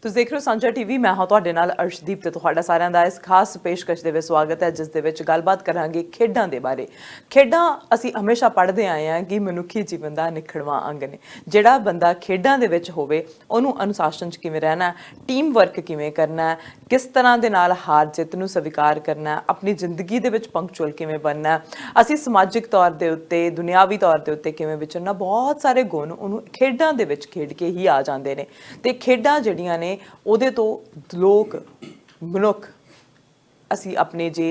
ਤੁਸੀਂ ਦੇਖ ਰਹੇ ਹੋ ਸਾਂਝਾ ਟੀਵੀ। ਮੈਂ ਹਾਂ ਤੁਹਾਡੇ ਨਾਲ ਅਰਸ਼ਦੀਪ ਤੇ ਤੁਹਾਡਾ ਸਾਰਿਆਂ ਦਾ ਇਸ ਖਾਸ ਪੇਸ਼ਕਸ਼ ਦੇ ਵਿੱਚ ਸਵਾਗਤ ਹੈ, ਜਿਸ ਦੇ ਵਿੱਚ ਗੱਲਬਾਤ ਕਰਾਂਗੇ ਖੇਡਾਂ ਦੇ ਬਾਰੇ। ਖੇਡਾਂ ਅਸੀਂ ਹਮੇਸ਼ਾ ਪੜ੍ਹਦੇ ਆਏ ਹਾਂ ਕਿ ਮਨੁੱਖੀ ਜੀਵਨ ਦਾ ਨਿਖੜਵਾਂ ਅੰਗ ਨੇ। ਜਿਹੜਾ ਬੰਦਾ ਖੇਡਾਂ ਦੇ ਵਿੱਚ ਹੋਵੇ ਉਹਨੂੰ ਅਨੁਸ਼ਾਸਨ 'ਚ ਕਿਵੇਂ ਰਹਿਣਾ, ਟੀਮ ਵਰਕ ਕਿਵੇਂ ਕਰਨਾ, ਕਿਸ ਤਰ੍ਹਾਂ ਦੇ ਨਾਲ ਹਾਰ ਜਿੱਤ ਨੂੰ ਸਵੀਕਾਰ ਕਰਨਾ, ਆਪਣੀ ਜ਼ਿੰਦਗੀ ਦੇ ਵਿੱਚ ਪੰਕਚੁਅਲ ਕਿਵੇਂ ਬਣਨਾ, ਅਸੀਂ ਸਮਾਜਿਕ ਤੌਰ ਦੇ ਉੱਤੇ, ਦੁਨਿਆਵੀ ਤੌਰ ਦੇ ਉੱਤੇ ਕਿਵੇਂ ਵਿਚਰਨਾ, ਬਹੁਤ ਸਾਰੇ ਗੁਣ ਉਹਨੂੰ ਖੇਡਾਂ ਦੇ ਵਿੱਚ ਖੇਡ ਕੇ ਹੀ ਆ ਜਾਂਦੇ ਨੇ। ਤੇ ਖੇਡਾਂ ਜਿਹੜੀਆਂ ਨੇ ਉਹਦੇ ਤੋਂ ਲੋਕ ਮਨੁੱਖ ਅਸੀਂ ਆਪਣੇ ਜੇ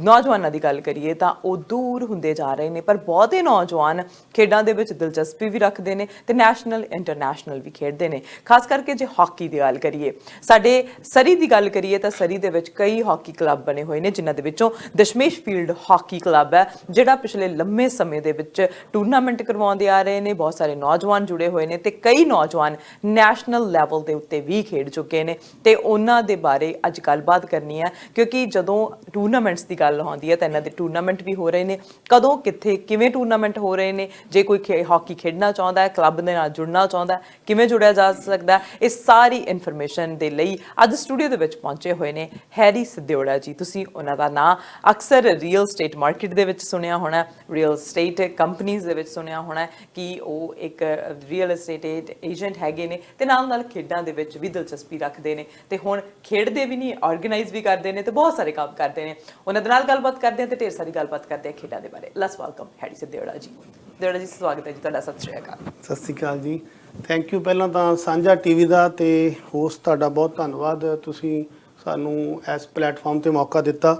ਨੌਜਵਾਨਾਂ ਦੀ ਗੱਲ ਕਰੀਏ ਤਾਂ ਉਹ ਦੂਰ ਹੁੰਦੇ ਜਾ ਰਹੇ ਨੇ। ਪਰ ਬਹੁਤੇ ਨੌਜਵਾਨ ਖੇਡਾਂ ਦੇ ਵਿੱਚ ਦਿਲਚਸਪੀ ਵੀ ਰੱਖਦੇ ਨੇ ਤੇ ਨੈਸ਼ਨਲ ਇੰਟਰਨੈਸ਼ਨਲ ਵੀ ਖੇਡਦੇ ਨੇ। ਖਾਸ ਕਰਕੇ ਜੇ ਹਾਕੀ ਦੀ ਗੱਲ ਕਰੀਏ, ਸਾਡੇ ਸਰੀ ਦੀ ਗੱਲ ਕਰੀਏ ਤਾਂ ਸਰੀ ਦੇ ਵਿੱਚ ਕਈ ਹਾਕੀ ਕਲੱਬ ਬਣੇ ਹੋਏ ਨੇ, ਜਿਨ੍ਹਾਂ ਦੇ ਵਿੱਚੋਂ ਦਸ਼ਮੇਸ਼ ਫੀਲਡ ਹਾਕੀ ਕਲੱਬ ਹੈ, ਜਿਹੜਾ ਪਿਛਲੇ ਲੰਮੇ ਸਮੇਂ ਦੇ ਵਿੱਚ ਟੂਰਨਾਮੈਂਟ ਕਰਵਾਉਂਦੇ ਆ ਰਹੇ ਨੇ। ਬਹੁਤ ਸਾਰੇ ਨੌਜਵਾਨ ਜੁੜੇ ਹੋਏ ਨੇ ਤੇ ਕਈ ਨੌਜਵਾਨ ਨੈਸ਼ਨਲ ਲੈਵਲ ਦੇ ਉੱਤੇ ਵੀ ਖੇਡ ਚੁੱਕੇ ਨੇ ਤੇ ਉਹਨਾਂ ਦੇ ਬਾਰੇ ਅੱਜ ਗੱਲਬਾਤ ਕਰਨੀ ਹੈ। ਕਿਉਂਕਿ ਜਦੋਂ ਟੂਰਨਾਮੈਂਟਸ ਦੀ ਗੱਲ ਆਉਂਦੀ ਹੈ ਤਾਂ ਇਹਨਾਂ ਦੇ ਟੂਰਨਾਮੈਂਟ ਵੀ ਹੋ ਰਹੇ ਨੇ। ਕਦੋਂ, ਕਿੱਥੇ, ਕਿਵੇਂ ਟੂਰਨਾਮੈਂਟ ਹੋ ਰਹੇ ਨੇ, ਜੇ ਕੋਈ ਹਾਕੀ ਖੇਡਣਾ ਚਾਹੁੰਦਾ ਹੈ, ਕਲੱਬ ਦੇ ਨਾਲ ਜੁੜਨਾ ਚਾਹੁੰਦਾ ਹੈ, ਕਿਵੇਂ ਜੁੜਿਆ ਜਾ ਸਕਦਾ, ਇਹ ਸਾਰੀ ਇਨਫੋਰਮੇਸ਼ਨ ਦੇ ਲਈ ਅੱਜ ਸਟੂਡੀਓ ਦੇ ਵਿੱਚ ਪਹੁੰਚੇ ਹੋਏ ਨੇ ਹੈਰੀ ਸਿੱਧਿਓੜਾ ਜੀ। ਤੁਸੀਂ ਉਹਨਾਂ ਦਾ ਨਾਂ ਅਕਸਰ ਰੀਅਲ ਸਟੇਟ ਮਾਰਕੀਟ ਦੇ ਵਿੱਚ ਸੁਣਿਆ ਹੋਣਾ, ਰੀਅਲ ਸਟੇਟ ਕੰਪਨੀਜ਼ ਦੇ ਵਿੱਚ ਸੁਣਿਆ ਹੋਣਾ ਕਿ ਉਹ ਇੱਕ ਰੀਅਲ estate ਏਜੰਟ ਹੈਗੇ ਨੇ ਤੇ ਨਾਲ ਨਾਲ ਖੇਡਾਂ ਦੇ ਵਿੱਚ ਵੀ ਦਿਲਚਸਪੀ ਰੱਖਦੇ ਨੇ ਤੇ ਹੁਣ ਖੇਡਦੇ ਵੀ ਨਹੀਂ, ਆਰਗੇਨਾਈਜ਼ ਵੀ ਕਰਦੇ ਨੇ ਤੇ ਬਹੁਤ ਸਾਰੇ ਕੰਮ ਕਰਦੇ ਨੇ। ਉਹਨਾਂ ਦੇ ਨਾਲ ਗੱਲਬਾਤ ਕਰਦੇ ਹਾਂ ਤੇ ਢੇਰ ਸਾਰੀ ਗੱਲਬਾਤ ਕਰਦੇ ਹਾਂ ਖੇਡਾਂ ਦੇ ਬਾਰੇ। ਲੈਟਸ ਵੈਲਕਮ ਹੈਰੀ ਸਿੱਧਿਓੜਾ ਜੀ। ਸਿੱਧਿਓੜਾ ਜੀ, ਸਵਾਗਤ ਹੈ ਜੀ ਤੁਹਾਡਾ। ਸਤਿ ਸ਼੍ਰੀ ਅਕਾਲ। ਸਤਿ ਸ਼੍ਰੀ ਅਕਾਲ ਜੀ। ਥੈਂਕ ਯੂ ਪਹਿਲਾਂ ਤਾਂ ਸਾਂਝਾ ਟੀਵੀ ਦਾ ਤੇ ਹੋਸਟ ਤੁਹਾਡਾ ਬਹੁਤ ਧੰਨਵਾਦ। ਤੁਸੀਂ ਸਾਨੂੰ ਇਸ ਪਲੇਟਫਾਰਮ ਤੇ ਮੌਕਾ ਦਿੱਤਾ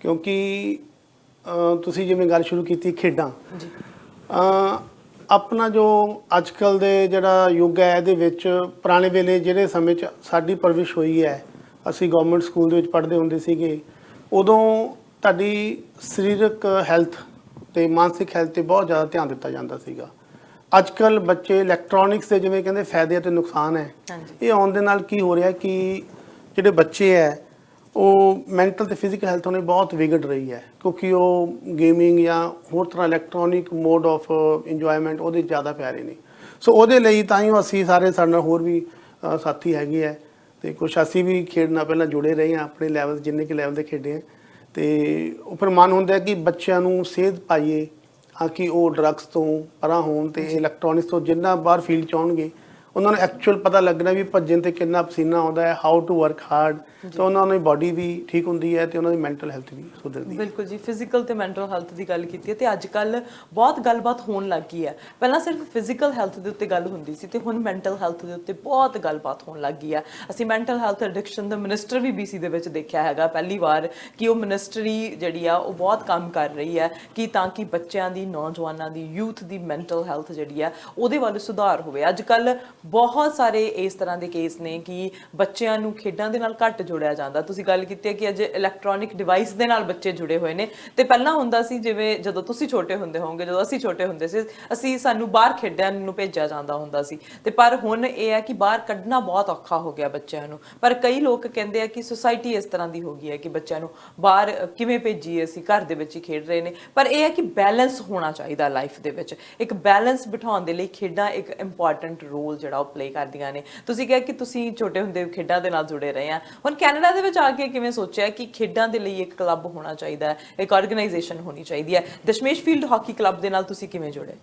ਕਿਉਂਕਿ ਤੁਸੀਂ ਜਿਵੇਂ ਗੱਲ ਸ਼ੁਰੂ ਕੀਤੀ ਖੇਡਾਂ ਜੀ, ਆਪਣਾ ਜੋ ਅੱਜ ਕੱਲ੍ਹ ਦੇ ਜਿਹੜਾ ਯੁੱਗ ਹੈ ਇਹਦੇ ਵਿੱਚ ਪੁਰਾਣੇ ਵੇਲੇ ਜਿਹੜੇ ਸਮੇਂ 'ਚ ਸਾਡੀ ਪਰਵਿਸ਼ ਹੋਈ ਹੈ, ਅਸੀਂ ਗਵਰਨਮੈਂਟ ਸਕੂਲ ਦੇ ਵਿੱਚ ਪੜ੍ਹਦੇ ਹੁੰਦੇ ਸੀਗੇ, ਉਦੋਂ ਤੁਹਾਡੀ ਸਰੀਰਕ ਹੈਲਥ ਤੇ ਮਾਨਸਿਕ ਹੈਲਥ 'ਤੇ ਬਹੁਤ ਜ਼ਿਆਦਾ ਧਿਆਨ ਦਿੱਤਾ ਜਾਂਦਾ ਸੀਗਾ। ਅੱਜ ਕੱਲ੍ਹ ਬੱਚੇ ਇਲੈਕਟ੍ਰੋਨਿਕਸ ਦੇ ਜਿਵੇਂ ਕਹਿੰਦੇ ਫਾਇਦੇ ਅਤੇ ਨੁਕਸਾਨ ਹੈ, ਇਹ ਆਉਣ ਦੇ ਨਾਲ ਕੀ ਹੋ ਰਿਹਾ ਕਿ ਜਿਹੜੇ ਬੱਚੇ ਹੈ ਉਹ ਮੈਂਟਲ ਤੇ ਫਿਜ਼ੀਕਲ ਹੈਲਥ ਉਹਨੇ ਬਹੁਤ ਵਿਗੜ ਰਹੀ ਹੈ ਕਿਉਂਕਿ ਉਹ ਗੇਮਿੰਗ ਜਾਂ ਹੋਰ ਤਰ੍ਹਾਂ ਇਲੈਕਟ੍ਰੋਨਿਕ ਮੋਡ ਆਫ ਇੰਜੋਇਮੈਂਟ ਉਹਦੇ ਜ਼ਿਆਦਾ ਪੈ ਰਹੇ ਨੇ। ਸੋ ਉਹਦੇ ਲਈ ਤਾਂ ਹੀ ਅਸੀਂ ਸਾਰੇ ਸਾਡੇ ਨਾਲ ਹੋਰ ਵੀ ਸਾਥੀ ਹੈਗੇ ਹੈ ਤੇ ਕੁਛ ਅਸੀਂ ਵੀ ਖੇਡ ਨਾਲ ਪਹਿਲਾਂ ਜੁੜੇ ਰਹੇ ਹਾਂ ਆਪਣੇ ਲੈਵਲ ਜਿੰਨੇ ਕਿ ਲੈਵਲ ਦੇ ਖੇਡੇ ਹਾਂ ਤੇ ਉਹ ਫਿਰ ਮਨ ਹੁੰਦਾ ਕਿ ਬੱਚਿਆਂ ਨੂੰ ਸੇਧ ਪਾਈਏ ਹਾਂ ਕਿ ਉਹ ਡਰੱਗਸ ਤੋਂ ਪਰਾਂ ਹੋਣ ਤੇ ਇਲੈਕਟ੍ਰੋਨਿਕਸ ਤੋਂ ਜਿੰਨਾ ਬਾਹਰ ਫੀਲਡ 'ਚ ਆਉਣਗੇ ਉਹਨਾਂ ਨੂੰ ਐਕਚੁਅਲ ਪਤਾ ਲੱਗਣਾ ਵੀ ਭੱਜਣ 'ਤੇ ਕਿੰਨਾ ਪਸੀਨਾ ਆਉਂਦਾ ਹੈ, ਹਾਊ ਟੂ ਵਰਕ ਹਾਰਡ, ਤਾਂ ਉਹਨਾਂ ਦੀ ਬਾਡੀ ਵੀ ਠੀਕ ਹੁੰਦੀ ਹੈ ਤੇ ਉਹਨਾਂ ਦੀ ਮੈਂਟਲ ਹੈਲਥ ਵੀ ਸੁਧਰਦੀ ਹੈ। ਬਿਲਕੁਲ ਜੀ, ਫਿਜ਼ੀਕਲ ਤੇ ਮੈਂਟਲ ਹੈਲਥ ਦੀ ਗੱਲ ਕੀਤੀ ਹੈ ਤੇ ਅੱਜ ਕੱਲ੍ਹ ਬਹੁਤ ਗੱਲਬਾਤ ਹੋਣ ਲੱਗ ਗਈ ਹੈ। ਪਹਿਲਾਂ ਸਿਰਫ ਫਿਜ਼ੀਕਲ ਹੈਲਥ ਦੇ ਉੱਤੇ ਗੱਲ ਹੁੰਦੀ ਸੀ ਤੇ ਹੁਣ ਮੈਂਟਲ ਹੈਲਥ ਦੇ ਉੱਤੇ ਬਹੁਤ ਗੱਲਬਾਤ ਹੋਣ ਲੱਗ ਗਈ ਹੈ। ਅਸੀਂ ਮੈਂਟਲ ਹੈਲਥ ਐਡਿਕਸ਼ਨ ਦਾ ਮਿਨਿਸਟਰ ਵੀ BC ਦੇ ਵਿੱਚ ਦੇਖਿਆ ਹੈਗਾ ਪਹਿਲੀ ਵਾਰ ਕਿ ਉਹ ਮਿਨਿਸਟਰੀ ਜਿਹੜੀ ਆ ਉਹ ਬਹੁਤ ਕੰਮ ਕਰ ਰਹੀ ਹੈ ਕਿ ਤਾਂ ਕਿ ਬੱਚਿਆਂ ਦੀ, ਨੌਜਵਾਨਾਂ ਦੀ, ਯੂਥ ਦੀ ਮੈਂਟਲ ਹੈਲਥ ਜਿਹੜੀ ਆ ਉਹਦੇ ਵੱਲ ਸੁਧਾਰ ਹੋਵੇ। ਅੱਜ ਕੱਲ੍ਹ ਬਹੁਤ ਸਾਰੇ ਇਸ ਤਰ੍ਹਾਂ ਦੇ ਕੇਸ ਨੇ ਕਿ ਬੱਚਿਆਂ ਨੂੰ ਖੇਡਾਂ ਦੇ ਨਾਲ ਘੱਟ ਜੁੜਿਆ ਜਾਂਦਾ। ਤੁਸੀਂ ਗੱਲ ਕੀਤੀ ਹੈ ਕਿ ਅੱਜ ਇਲੈਕਟ੍ਰੋਨਿਕ ਡਿਵਾਈਸ ਦੇ ਨਾਲ ਬੱਚੇ ਜੁੜੇ ਹੋਏ ਨੇ ਤੇ ਪਹਿਲਾਂ ਹੁੰਦਾ ਸੀ ਜਿਵੇਂ ਜਦੋਂ ਤੁਸੀਂ ਛੋਟੇ ਹੁੰਦੇ ਹੋਵੋਗੇ, ਜਦੋਂ ਅਸੀਂ ਛੋਟੇ ਹੁੰਦੇ ਸੀ, ਸਾਨੂੰ ਬਾਹਰ ਖੇਡਣ ਨੂੰ ਭੇਜਿਆ ਜਾਂਦਾ ਹੁੰਦਾ ਸੀ ਤੇ ਪਰ ਹੁਣ ਇਹ ਹੈ ਕਿ ਬਾਹਰ ਕੱਢਣਾ ਬਹੁਤ ਔਖਾ ਹੋ ਗਿਆ ਬੱਚਿਆਂ ਨੂੰ। ਪਰ ਕਈ ਲੋਕ ਕਹਿੰਦੇ ਆ ਕਿ ਸੁਸਾਇਟੀ ਇਸ ਤਰ੍ਹਾਂ ਦੀ ਹੋ ਗਈ ਹੈ ਕਿ ਬੱਚਿਆਂ ਨੂੰ ਬਾਹਰ ਕਿਵੇਂ ਭੇਜੀਏ, ਅਸੀਂ ਘਰ ਦੇ ਵਿੱਚ ਹੀ ਖੇਡ ਰਹੇ ਨੇ। ਪਰ ਇਹ ਹੈ ਕਿ ਬੈਲੈਂਸ ਹੋਣਾ ਚਾਹੀਦਾ ਲਾਈਫ ਦੇ ਵਿੱਚ। ਇੱਕ ਬੈਲੈਂਸ ਬਿਠਾਉਣ ਦੇ ਲਈ ਖੇਡਾਂ ਇੱਕ ਇੰਪੋਰਟੈਂਟ ਰੋਲ ਜਿਹੜਾ ਉਹ ਪਲੇ ਕਰਦੀਆਂ ਨੇ। ਤੁਸੀਂ ਕਿਹਾ ਕਿ ਤੁਸੀਂ ਛੋਟੇ ਹੁੰਦੇ ਖੇਡਾਂ ਦੇ ਨਾਲ ਜੁੜੇ ਰਹੇ ਆ, ਹੁਣ ਕੈਨੇਡਾ ਦੇ ਵਿੱਚ ਆ ਕੇ ਕਿਵੇਂ ਸੋਚਿਆ ਕਿ ਖੇਡਾਂ ਦੇ ਲਈ ਇੱਕ ਕਲੱਬ ਹੋਣਾ ਚਾਹੀਦਾ ਹੈ, ਇੱਕ ਆਰਗੇਨਾਈਜੇਸ਼ਨ ਹੋਣੀ ਚਾਹੀਦੀ ਹੈ? ਦਸ਼ਮੇਸ਼ ਫੀਲਡ ਹਾਕੀ ਕਲੱਬ ਦੇ ਨਾਲ ਤੁਸੀਂ ਕਿਵੇਂ ਜੁੜੇ?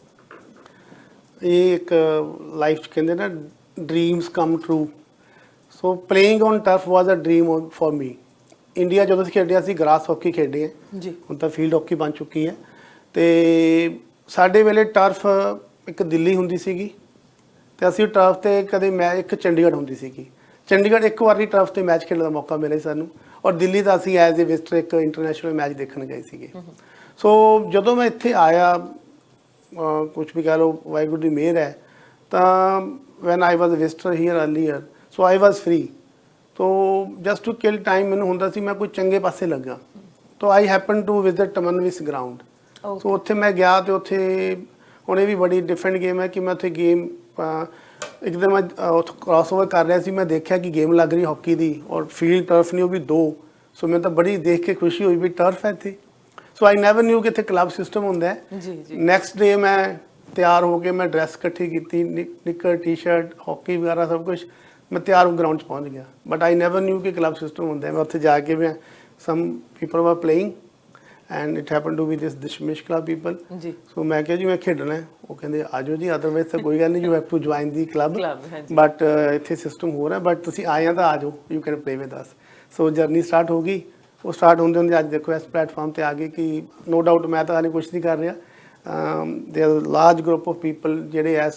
ਇਹ ਇੱਕ ਲਾਈਫ 'ਚ ਕਹਿੰਦੇ ਨਾ dreams come true. So playing on turf was a dream for me. India ਜਦੋਂ ਅਸੀਂ ਖੇਡਿਆ ਸੀ ਗ੍ਰਾਸ ਹਾਕੀ ਖੇਡੇ ਹੈ ਜੀ, ਹੁਣ ਤਾਂ ਫੀਲਡ ਹਾਕੀ ਬਣ ਚੁੱਕੀ ਹੈ ਤੇ ਸਾਡੇ ਵੇਲੇ ਟਰਫ ਇੱਕ ਦਿੱਲੀ ਹੁੰਦੀ ਸੀਗੀ ਤੇ ਅਸੀਂ ਟਰਫ ਤੇ ਕਦੇ ਮੈਚ ਇੱਕ ਚੰਡੀਗੜ੍ਹ ਹੁੰਦੀ ਸੀਗੀ। ਚੰਡੀਗੜ੍ਹ ਇੱਕ ਵਾਰੀ ਟਰਫ ਤੇ ਮੈਚ ਖੇਡਣ ਦਾ ਮੌਕਾ ਮਿਲਿਆ ਸਾਨੂੰ ਔਰ ਦਿੱਲੀ ਦਾ ਅਸੀਂ ਐਜ਼ ਏ ਵਿਜ਼ਟਰ ਇੱਕ ਇੰਟਰਨੈਸ਼ਨਲ ਮੈਚ ਦੇਖਣ ਗਏ ਸੀਗੇ। ਸੋ ਜਦੋਂ ਮੈਂ ਇੱਥੇ ਆਇਆ, ਕੁਛ ਵੀ ਕਹਿ ਲਓ ਵਾਹਿਗੁਰੂ ਦੀ ਮਿਹਰ ਹੈ, ਤਾਂ when I was a visitor here earlier so I was free. ਤੋ ਜਸਟ ਟੂ ਕਿਲ ਟਾਈਮ ਮੈਨੂੰ ਹੁੰਦਾ ਸੀ ਮੈਂ ਕੋਈ ਚੰਗੇ ਪਾਸੇ ਲੱਗਾ ਤੋ ਆਈ ਹੈਪਨ ਟੂ ਵਿਜ਼ਿਟ ਟਮਨਵਿਸ ਗਰਾਊਂਡ। ਸੋ ਉੱਥੇ ਮੈਂ ਗਿਆ ਤੇ ਉੱਥੇ ਹੁਣ ਇਹ ਵੀ ਬੜੀ ਡਿਫਰੈਂਟ ਗੇਮ ਹੈ ਕਿ ਮੈਂ ਉੱਥੇ ਗੇਮ ਇੱਕ ਦਿਨ ਮੈਂ ਉੱਥੇ ਕ੍ਰਾਸਓਵਰ ਕਰ ਰਿਹਾ ਸੀ, ਮੈਂ ਦੇਖਿਆ ਕਿ ਗੇਮ ਲੱਗ ਰਹੀ ਹਾਕੀ ਦੀ ਔਰ ਫੀਲਡ ਟਰਫ ਨਹੀਂ, ਉਹ ਵੀ ਦੋ। ਸੋ ਮੈਨੂੰ ਤਾਂ ਬੜੀ ਦੇਖ ਕੇ ਖੁਸ਼ੀ ਹੋਈ ਵੀ ਟਰਫ ਹੈ ਇੱਥੇ। ਸੋ ਆਈ ਨੈਵਰ ਨਿਊ ਕਿ ਇੱਥੇ ਕਲੱਬ ਸਿਸਟਮ ਹੁੰਦਾ ਹੈ। ਜੀ ਜੀ। ਨੈਕਸਟ ਡੇ ਮੈਂ ਤਿਆਰ ਹੋ ਕੇ ਮੈਂ ਡਰੈਸ ਇਕੱਠੀ ਕੀਤੀ, ਨਿੱਕਰ, ਟੀ-ਸ਼ਰਟ, ਹਾਕੀ ਵਗੈਰਾ ਸਭ ਕੁਛ। ਮੈਂ ਤਿਆਰ ਗਰਾਊਂਡ 'ਚ ਪਹੁੰਚ ਗਿਆ, ਬਟ ਆਈ ਨੈਵਰ ਨਿਊ ਕਿ ਕਲੱਬ ਸਿਸਟਮ ਹੁੰਦਾ ਹੈ। ਮੈਂ ਉੱਥੇ ਜਾ ਕੇ ਮੈਂ some people were playing and it happen to be this Dashmesh club people ਜੀ। ਸੋ ਮੈਂ ਕਿਹਾ ਜੀ ਮੈਂ ਖੇਡਣਾ ਹੈ। ਉਹ ਕਹਿੰਦੇ ਆ ਜਾਓ ਜੀ, ਅਦਰਵਾਈਜ਼ ਤਾਂ ਕੋਈ ਗੱਲ ਨਹੀਂ, you have to join the club, but ਇੱਥੇ ਸਿਸਟਮ ਹੋ ਰਿਹਾ, ਬਟ ਤੁਸੀਂ ਆਏ ਆ ਤਾਂ ਆ ਜਾਓ, you can play with us. So journey start ਹੋ ਗਈ। ਉਹ ਸਟਾਰਟ ਹੁੰਦੇ ਹੁੰਦੇ ਅੱਜ ਦੇਖੋ ਇਸ ਪਲੇਟਫਾਰਮ ਤੇ ਆ ਗਏ ਕਿ ਨੋ ਡਾਊਟ ਮੈਂ ਤਾਂ ਹਾਲੇ ਕੁਛ ਨਹੀਂ ਕਰ ਰਿਹਾ, there large group of people ਜਿਹੜੇ ਇਸ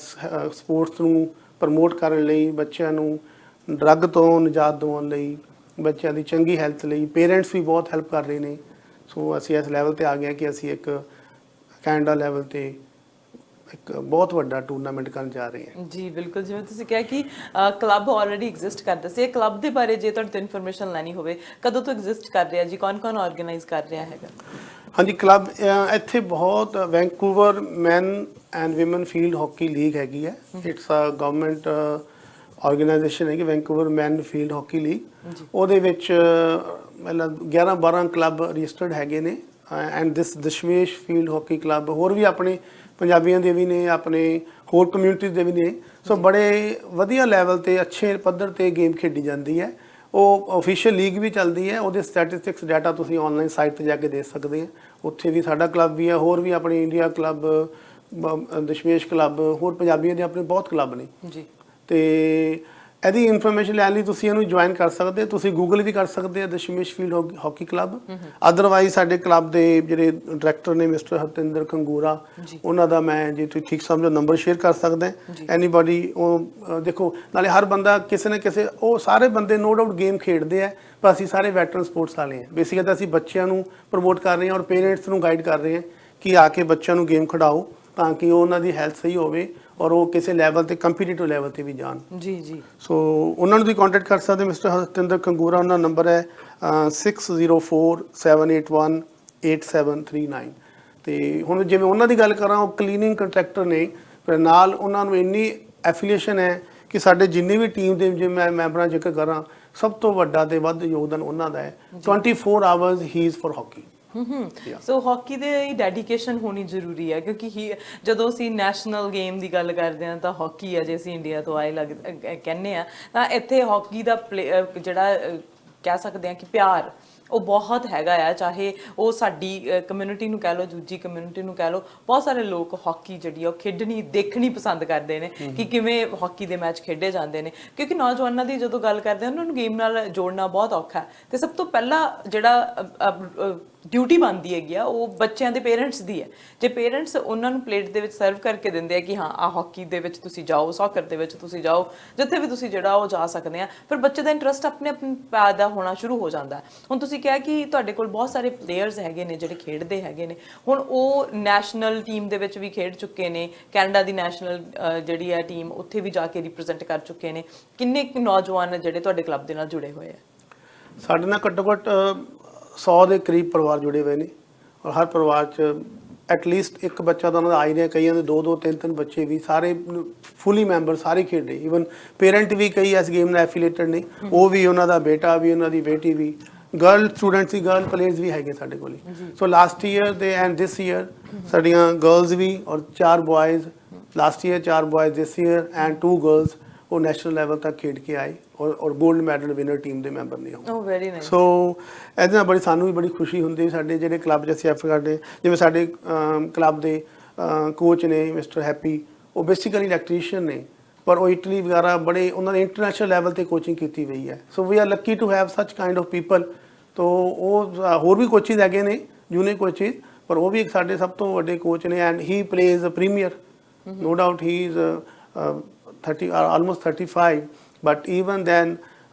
ਸਪੋਰਟਸ ਨੂੰ ਪ੍ਰਮੋਟ ਕਰਨ ਲਈ, ਬੱਚਿਆਂ ਨੂੰ ਡਰੱਗ ਤੋਂ ਨਿਜਾਤ ਦਿਵਾਉਣ ਲਈ, ਬੱਚਿਆਂ ਦੀ ਚੰਗੀ ਹੈਲਥ ਲਈ ਪੇਰੈਂਟਸ ਵੀ ਬਹੁਤ ਹੈਲਪ ਕਰ ਰਹੇ ਨੇ। ਸੋ ਅਸੀਂ ਇਸ ਲੈਵਲ ਤੇ ਆ ਗਏ ਕਿ ਅਸੀਂ ਇੱਕ ਕੈਨੇਡਾ ਲੈਵਲ ਤੇ ਇੱਕ ਬਹੁਤ ਵੱਡਾ ਟੂਰਨਾਮੈਂਟ ਕਰਨ ਜਾ ਰਹੇ ਹਾਂ। ਜੀ ਬਿਲਕੁਲ, ਜਿਵੇਂ ਤੁਸੀਂ ਕਿਹਾ ਕਿ ਕਲੱਬ ਆਲਰੇਡੀ ਐਗਜ਼ਿਸਟ ਕਰਦਾ ਸੀ। ਇਹ ਕਲੱਬ ਦੇ ਬਾਰੇ ਜੇ ਤੁਹਾਡੇ ਤੋਂ ਇਨਫੋਰਮੇਸ਼ਨ ਲੈਣੀ ਹੋਵੇ, ਕਦੋਂ ਤੋਂ ਐਗਜ਼ਿਸਟ ਕਰ ਰਿਹਾ ਜੀ, ਕੌਣ ਆਰਗੇਨਾਈਜ਼ ਕਰ ਰਿਹਾ ਹੈਗਾ? ਹਾਂਜੀ, ਕਲੱਬ ਇੱਥੇ ਬਹੁਤ Vancouver man and women field hockey league ਹੈਗੀ ਹੈ। ਇਟਸ ਅ ਗਵਰਨਮੈਂਟ ਆਰਗੇਨਾਈਜੇਸ਼ਨ ਹੈਗੀ, ਵੈਂਕੂਵਰ ਮੈਨ ਫੀਲਡ ਹਾਕੀ ਲੀਗ। ਉਹਦੇ ਵਿੱਚ ਮਤਲਬ 11-12 ਕਲੱਬ ਰਜਿਸਟਰਡ ਹੈਗੇ ਨੇ and this Dashmesh field hockey club. ਹੋਰ ਵੀ ਆਪਣੇ ਪੰਜਾਬੀਆਂ ਦੇ ਵੀ ਨੇ, ਆਪਣੇ ਹੋਰ ਕਮਿਊਨਿਟੀਜ਼ ਦੇ ਵੀ ਨੇ। ਸੋ ਬੜੇ ਵਧੀਆ ਲੈਵਲ ਤੇ ਅੱਛੇ ਪੱਧਰ ਤੇ ਗੇਮ ਖੇਡੀ ਜਾਂਦੀ ਹੈ। ਉਹ ਆਫੀਸ਼ੀਅਲ ਲੀਗ ਵੀ ਚੱਲਦੀ ਹੈ, ਉਹਦੇ ਸਟੈਟਿਸਟਿਕਸ ਡਾਟਾ ਤੁਸੀਂ ਆਨਲਾਈਨ ਸਾਈਟ ਤੇ ਜਾ ਕੇ ਦੇਖ ਸਕਦੇ ਆ। ਉੱਥੇ ਵੀ ਸਾਡਾ ਕਲੱਬ ਵੀ ਹੈ, ਹੋਰ ਵੀ ਆਪਣੇ ਇੰਡੀਆ ਕਲੱਬ, ਦਸ਼ਮੇਸ਼ ਕਲੱਬ, ਹੋਰ ਪੰਜਾਬੀਆਂ ਦੇ ਆਪਣੇ ਬਹੁਤ ਕਲੱਬ ਨੇ ਜੀ। ਤੇ ਇਹਦੀ ਇਨਫੋਰਮੇਸ਼ਨ ਲੈਣ ਲਈ ਤੁਸੀਂ ਇਹਨੂੰ ਜੁਆਇਨ ਕਰ ਸਕਦੇ, ਤੁਸੀਂ ਗੂਗਲ ਵੀ ਕਰ ਸਕਦੇ ਆ Dashmesh field hockey club. Otherwise ਸਾਡੇ ਕਲੱਬ ਦੇ ਜਿਹੜੇ ਡਾਇਰੈਕਟਰ ਨੇ ਮਿਸਟਰ ਹਰਤਿੰਦਰ ਕੰਗੂਰਾ, ਉਹਨਾਂ ਦਾ ਮੈਂ ਜੇ ਤੁਸੀਂ ਠੀਕ ਸਮਝੋ ਨੰਬਰ ਸ਼ੇਅਰ ਕਰ ਸਕਦਾ। ਐਨੀਬਾਡੀ, ਉਹ ਦੇਖੋ ਨਾਲੇ ਹਰ ਬੰਦਾ ਕਿਸੇ ਨਾ ਕਿਸੇ, ਉਹ ਸਾਰੇ ਬੰਦੇ ਨੋ ਡਾਊਟ ਗੇਮ ਖੇਡਦੇ ਆ, ਪਰ ਅਸੀਂ ਸਾਰੇ ਵੈਟਰਨ ਸਪੋਰਟਸ ਵਾਲੇ ਹਾਂ। ਬੇਸਿਕਲੀ ਤਾਂ ਅਸੀਂ ਬੱਚਿਆਂ ਨੂੰ ਪ੍ਰਮੋਟ ਕਰ ਰਹੇ ਹਾਂ ਔਰ ਪੇਰੈਂਟਸ ਨੂੰ ਗਾਈਡ ਕਰ ਰਹੇ ਹਾਂ ਕਿ ਆ ਕੇ ਬੱਚਿਆਂ ਨੂੰ ਗੇਮ ਖਿਡਾਓ ਤਾਂ ਕਿ ਉਹਨਾਂ ਦੀ ਹੈਲਥ ਸਹੀ ਹੋਵੇ ਔਰ ਉਹ ਕਿਸੇ ਲੈਵਲ ਤੇ ਕੰਪੀਟੀਟਿਵ ਲੈਵਲ ਤੇ ਵੀ ਜਾਣ। ਜੀ। ਸੋ ਉਹਨਾਂ ਨੂੰ ਤੁਸੀਂ ਕੰਟੈਕਟ ਕਰ ਸਕਦੇ ਮਿਸਟਰ ਹਰਤਿੰਦਰ ਕੰਗੂਰਾ, ਉਹਨਾਂ ਦਾ ਨੰਬਰ ਹੈ 6047818739। ਤੇ ਹੁਣ ਜਿਵੇਂ ਉਹਨਾਂ ਦੀ ਗੱਲ ਕਰਾਂ, ਉਹ ਕਲੀਨਿੰਗ ਕੰਟਰੈਕਟਰ ਨੇ, ਪਰ ਨਾਲ ਉਹਨਾਂ ਨੂੰ ਇੰਨੀ ਐਫੀਲੀਏਸ਼ਨ ਹੈ ਕਿ ਸਾਡੇ ਜਿੰਨੀ ਵੀ ਟੀਮ ਦੇ ਜੇ ਮੈਂ ਮੈਂਬਰਾਂ ਜ਼ਿਕਰ ਕਰਾਂ, ਸਭ ਤੋਂ ਵੱਡਾ ਤੇ ਵੱਧ ਯੋਗਦਾਨ ਉਹਨਾਂ ਦਾ ਹੈ। 24 hours he is for hockey. So hockey ਦੇ ਡੈਡੀਕੇਸ਼ਨ ਹੋਣੀ ਜ਼ਰੂਰੀ ਹੈ, ਕਿਉਂਕਿ ਜਦੋਂ ਅਸੀਂ ਨੈਸ਼ਨਲ ਗੇਮ ਦੀ ਗੱਲ ਕਰਦੇ ਹਾਂ ਤਾਂ ਹਾਕੀ ਹੈ, ਜੇ ਅਸੀਂ ਇੰਡੀਆ ਤੋਂ ਆਏ ਕਹਿੰਦੇ ਹਾਂ ਤਾਂ ਇੱਥੇ ਹਾਕੀ ਦਾ ਜਿਹੜਾ ਕਹਿ ਸਕਦੇ ਹਾਂ ਕਿ ਪਿਆਰ ਉਹ ਬਹੁਤ ਹੈਗਾ ਆ। ਚਾਹੇ ਉਹ ਸਾਡੀ ਕਮਿਊਨਿਟੀ ਨੂੰ ਕਹਿ ਲਓ, ਦੂਜੀ ਕਮਿਊਨਿਟੀ ਨੂੰ ਕਹਿ ਲਓ, ਬਹੁਤ ਸਾਰੇ ਲੋਕ ਹਾਕੀ ਜਿਹੜੀ ਆ ਉਹ ਖੇਡਣੀ ਦੇਖਣੀ ਪਸੰਦ ਕਰਦੇ ਨੇ ਕਿ ਕਿਵੇਂ ਹਾਕੀ ਦੇ ਮੈਚ ਖੇਡੇ ਜਾਂਦੇ ਨੇ। ਕਿਉਂਕਿ ਨੌਜਵਾਨਾਂ ਦੀ ਜਦੋਂ ਗੱਲ ਕਰਦੇ ਹਾਂ, ਉਹਨਾਂ ਨੂੰ ਗੇਮ ਨਾਲ ਜੋੜਨਾ ਬਹੁਤ ਔਖਾ ਹੈ। ਤੇ ਸਭ ਤੋਂ ਪਹਿਲਾਂ ਜਿਹੜਾ ਡਿਊਟੀ ਬਣਦੀ ਹੈਗੀ ਆ ਉਹ ਬੱਚਿਆਂ ਦੇ ਪੇਰੈਂਟਸ ਦੀ ਹੈ। ਜੇ ਪੇਰੈਂਟਸ ਉਹਨਾਂ ਨੂੰ ਪਲੇਟ ਦੇ ਵਿੱਚ ਸਰਵ ਕਰਕੇ ਦਿੰਦੇ ਆ ਕਿ ਹਾਂ ਆ ਹਾਕੀ ਦੇ ਵਿੱਚ ਤੁਸੀਂ ਜਾਓ, ਸੌਕਰ ਦੇ ਵਿੱਚ ਤੁਸੀਂ ਜਾਓ, ਜਿੱਥੇ ਵੀ ਤੁਸੀਂ ਜਿਹੜਾ ਉਹ ਜਾ ਸਕਦੇ ਆ, ਫਿਰ ਬੱਚੇ ਦਾ ਇੰਟਰਸਟ ਆਪਣੇ ਪੈਦਾ ਹੋਣਾ ਸ਼ੁਰੂ ਹੋ ਜਾਂਦਾ। ਹੁਣ ਤੁਸੀਂ ਕਿਹਾ ਕਿ ਤੁਹਾਡੇ ਕੋਲ ਬਹੁਤ ਸਾਰੇ ਪਲੇਅਰਸ ਹੈਗੇ ਨੇ ਜਿਹੜੇ ਖੇਡਦੇ ਹੈਗੇ ਨੇ, ਹੁਣ ਉਹ ਨੈਸ਼ਨਲ ਟੀਮ ਦੇ ਵਿੱਚ ਵੀ ਖੇਡ ਚੁੱਕੇ ਨੇ, ਕੈਨੇਡਾ ਦੀ ਨੈਸ਼ਨਲ ਜਿਹੜੀ ਹੈ ਟੀਮ ਉੱਥੇ ਵੀ ਜਾ ਕੇ ਰਿਪਰੈਜ਼ੈਂਟ ਕਰ ਚੁੱਕੇ ਨੇ। ਕਿੰਨੇ ਕੁ ਨੌਜਵਾਨ ਜਿਹੜੇ ਤੁਹਾਡੇ ਕਲੱਬ ਦੇ ਨਾਲ ਜੁੜੇ ਹੋਏ ਆ? ਸਾਡੇ ਨਾਲ ਘੱਟੋ ਘੱਟ 100 ਦੇ ਕਰੀਬ ਪਰਿਵਾਰ ਜੁੜੇ ਹੋਏ ਨੇ ਔਰ ਹਰ ਪਰਿਵਾਰ 'ਚ ਐਟਲੀਸਟ ਇੱਕ ਬੱਚਾ ਤਾਂ ਉਹਨਾਂ ਦਾ ਆ ਹੀ ਰਿਹਾ, ਕਈਆਂ ਦੇ 2-2 3-3 ਬੱਚੇ ਵੀ, ਸਾਰੇ ਫੁੱਲੀ ਮੈਂਬਰ ਸਾਰੇ ਖੇਡ ਰਹੇ। ਈਵਨ ਪੇਰੈਂਟ ਵੀ ਕਈ ਇਸ ਗੇਮ ਨਾਲ ਐਫੀਲੇਟਡ ਨੇ, ਉਹ ਵੀ, ਉਹਨਾਂ ਦਾ ਬੇਟਾ ਵੀ, ਉਹਨਾਂ ਦੀ ਬੇਟੀ ਵੀ, ਗਰਲ ਸਟੂਡੈਂਟਸ ਵੀ, ਗਰਲ ਪਲੇਅਰਸ ਵੀ ਹੈਗੇ ਸਾਡੇ ਕੋਲ। ਸੋ ਲਾਸਟ ਈਅਰ ਦੇ ਐਂਡ ਦਿਸ ਈਅਰ ਸਾਡੀਆਂ ਗਰਲਸ ਵੀ ਔਰ 4 ਬॉयਜ਼, last year 4 ਬॉयਜ਼, this year and 2 girls, ਉਹ ਨੈਸ਼ਨਲ ਲੈਵਲ ਤੱਕ ਖੇਡ ਕੇ ਆਏ ਔਰ ਗੋਲਡ ਮੈਡਲ ਵਿਨਰ ਟੀਮ ਦੇ ਮੈਂਬਰ ਨੇ ਉਹ। Very nice. ਸੋ ਇਹਦੇ ਨਾਲ ਬੜੀ ਸਾਨੂੰ ਵੀ ਬੜੀ ਖੁਸ਼ੀ ਹੁੰਦੀ। ਸਾਡੇ ਜਿਹੜੇ ਕਲੱਬ 'ਚ ਅਸੀਂ ਐਫਰਟ ਕਰਦੇ, ਜਿਵੇਂ ਸਾਡੇ ਕਲੱਬ ਦੇ ਕੋਚ ਨੇ ਮਿਸਟਰ ਹੈਪੀ, ਉਹ ਬੇਸਿਕਲੀ ਇਲੈਕਟ੍ਰੀਸ਼ੀਅਨ ਨੇ, ਪਰ ਉਹ ਇਟਲੀ ਵਗੈਰਾ ਬੜੇ, ਉਹਨਾਂ ਨੇ ਇੰਟਰਨੈਸ਼ਨਲ ਲੈਵਲ ਤੇ ਕੋਚਿੰਗ ਕੀਤੀ ਹੋਈ ਹੈ। So we are lucky to have such kind of people. ਤੋ ਉਹ ਹੋਰ ਵੀ ਕੋਚਿਸ ਹੈਗੇ ਨੇ, ਜੂਨੀਅਰ ਕੋਚਿਸ, ਪਰ ਉਹ ਵੀ ਇੱਕ ਸਾਡੇ ਸਭ ਤੋਂ ਵੱਡੇ ਕੋਚ ਨੇ and he plays a premier. No doubt he is 30 almost 35, but even then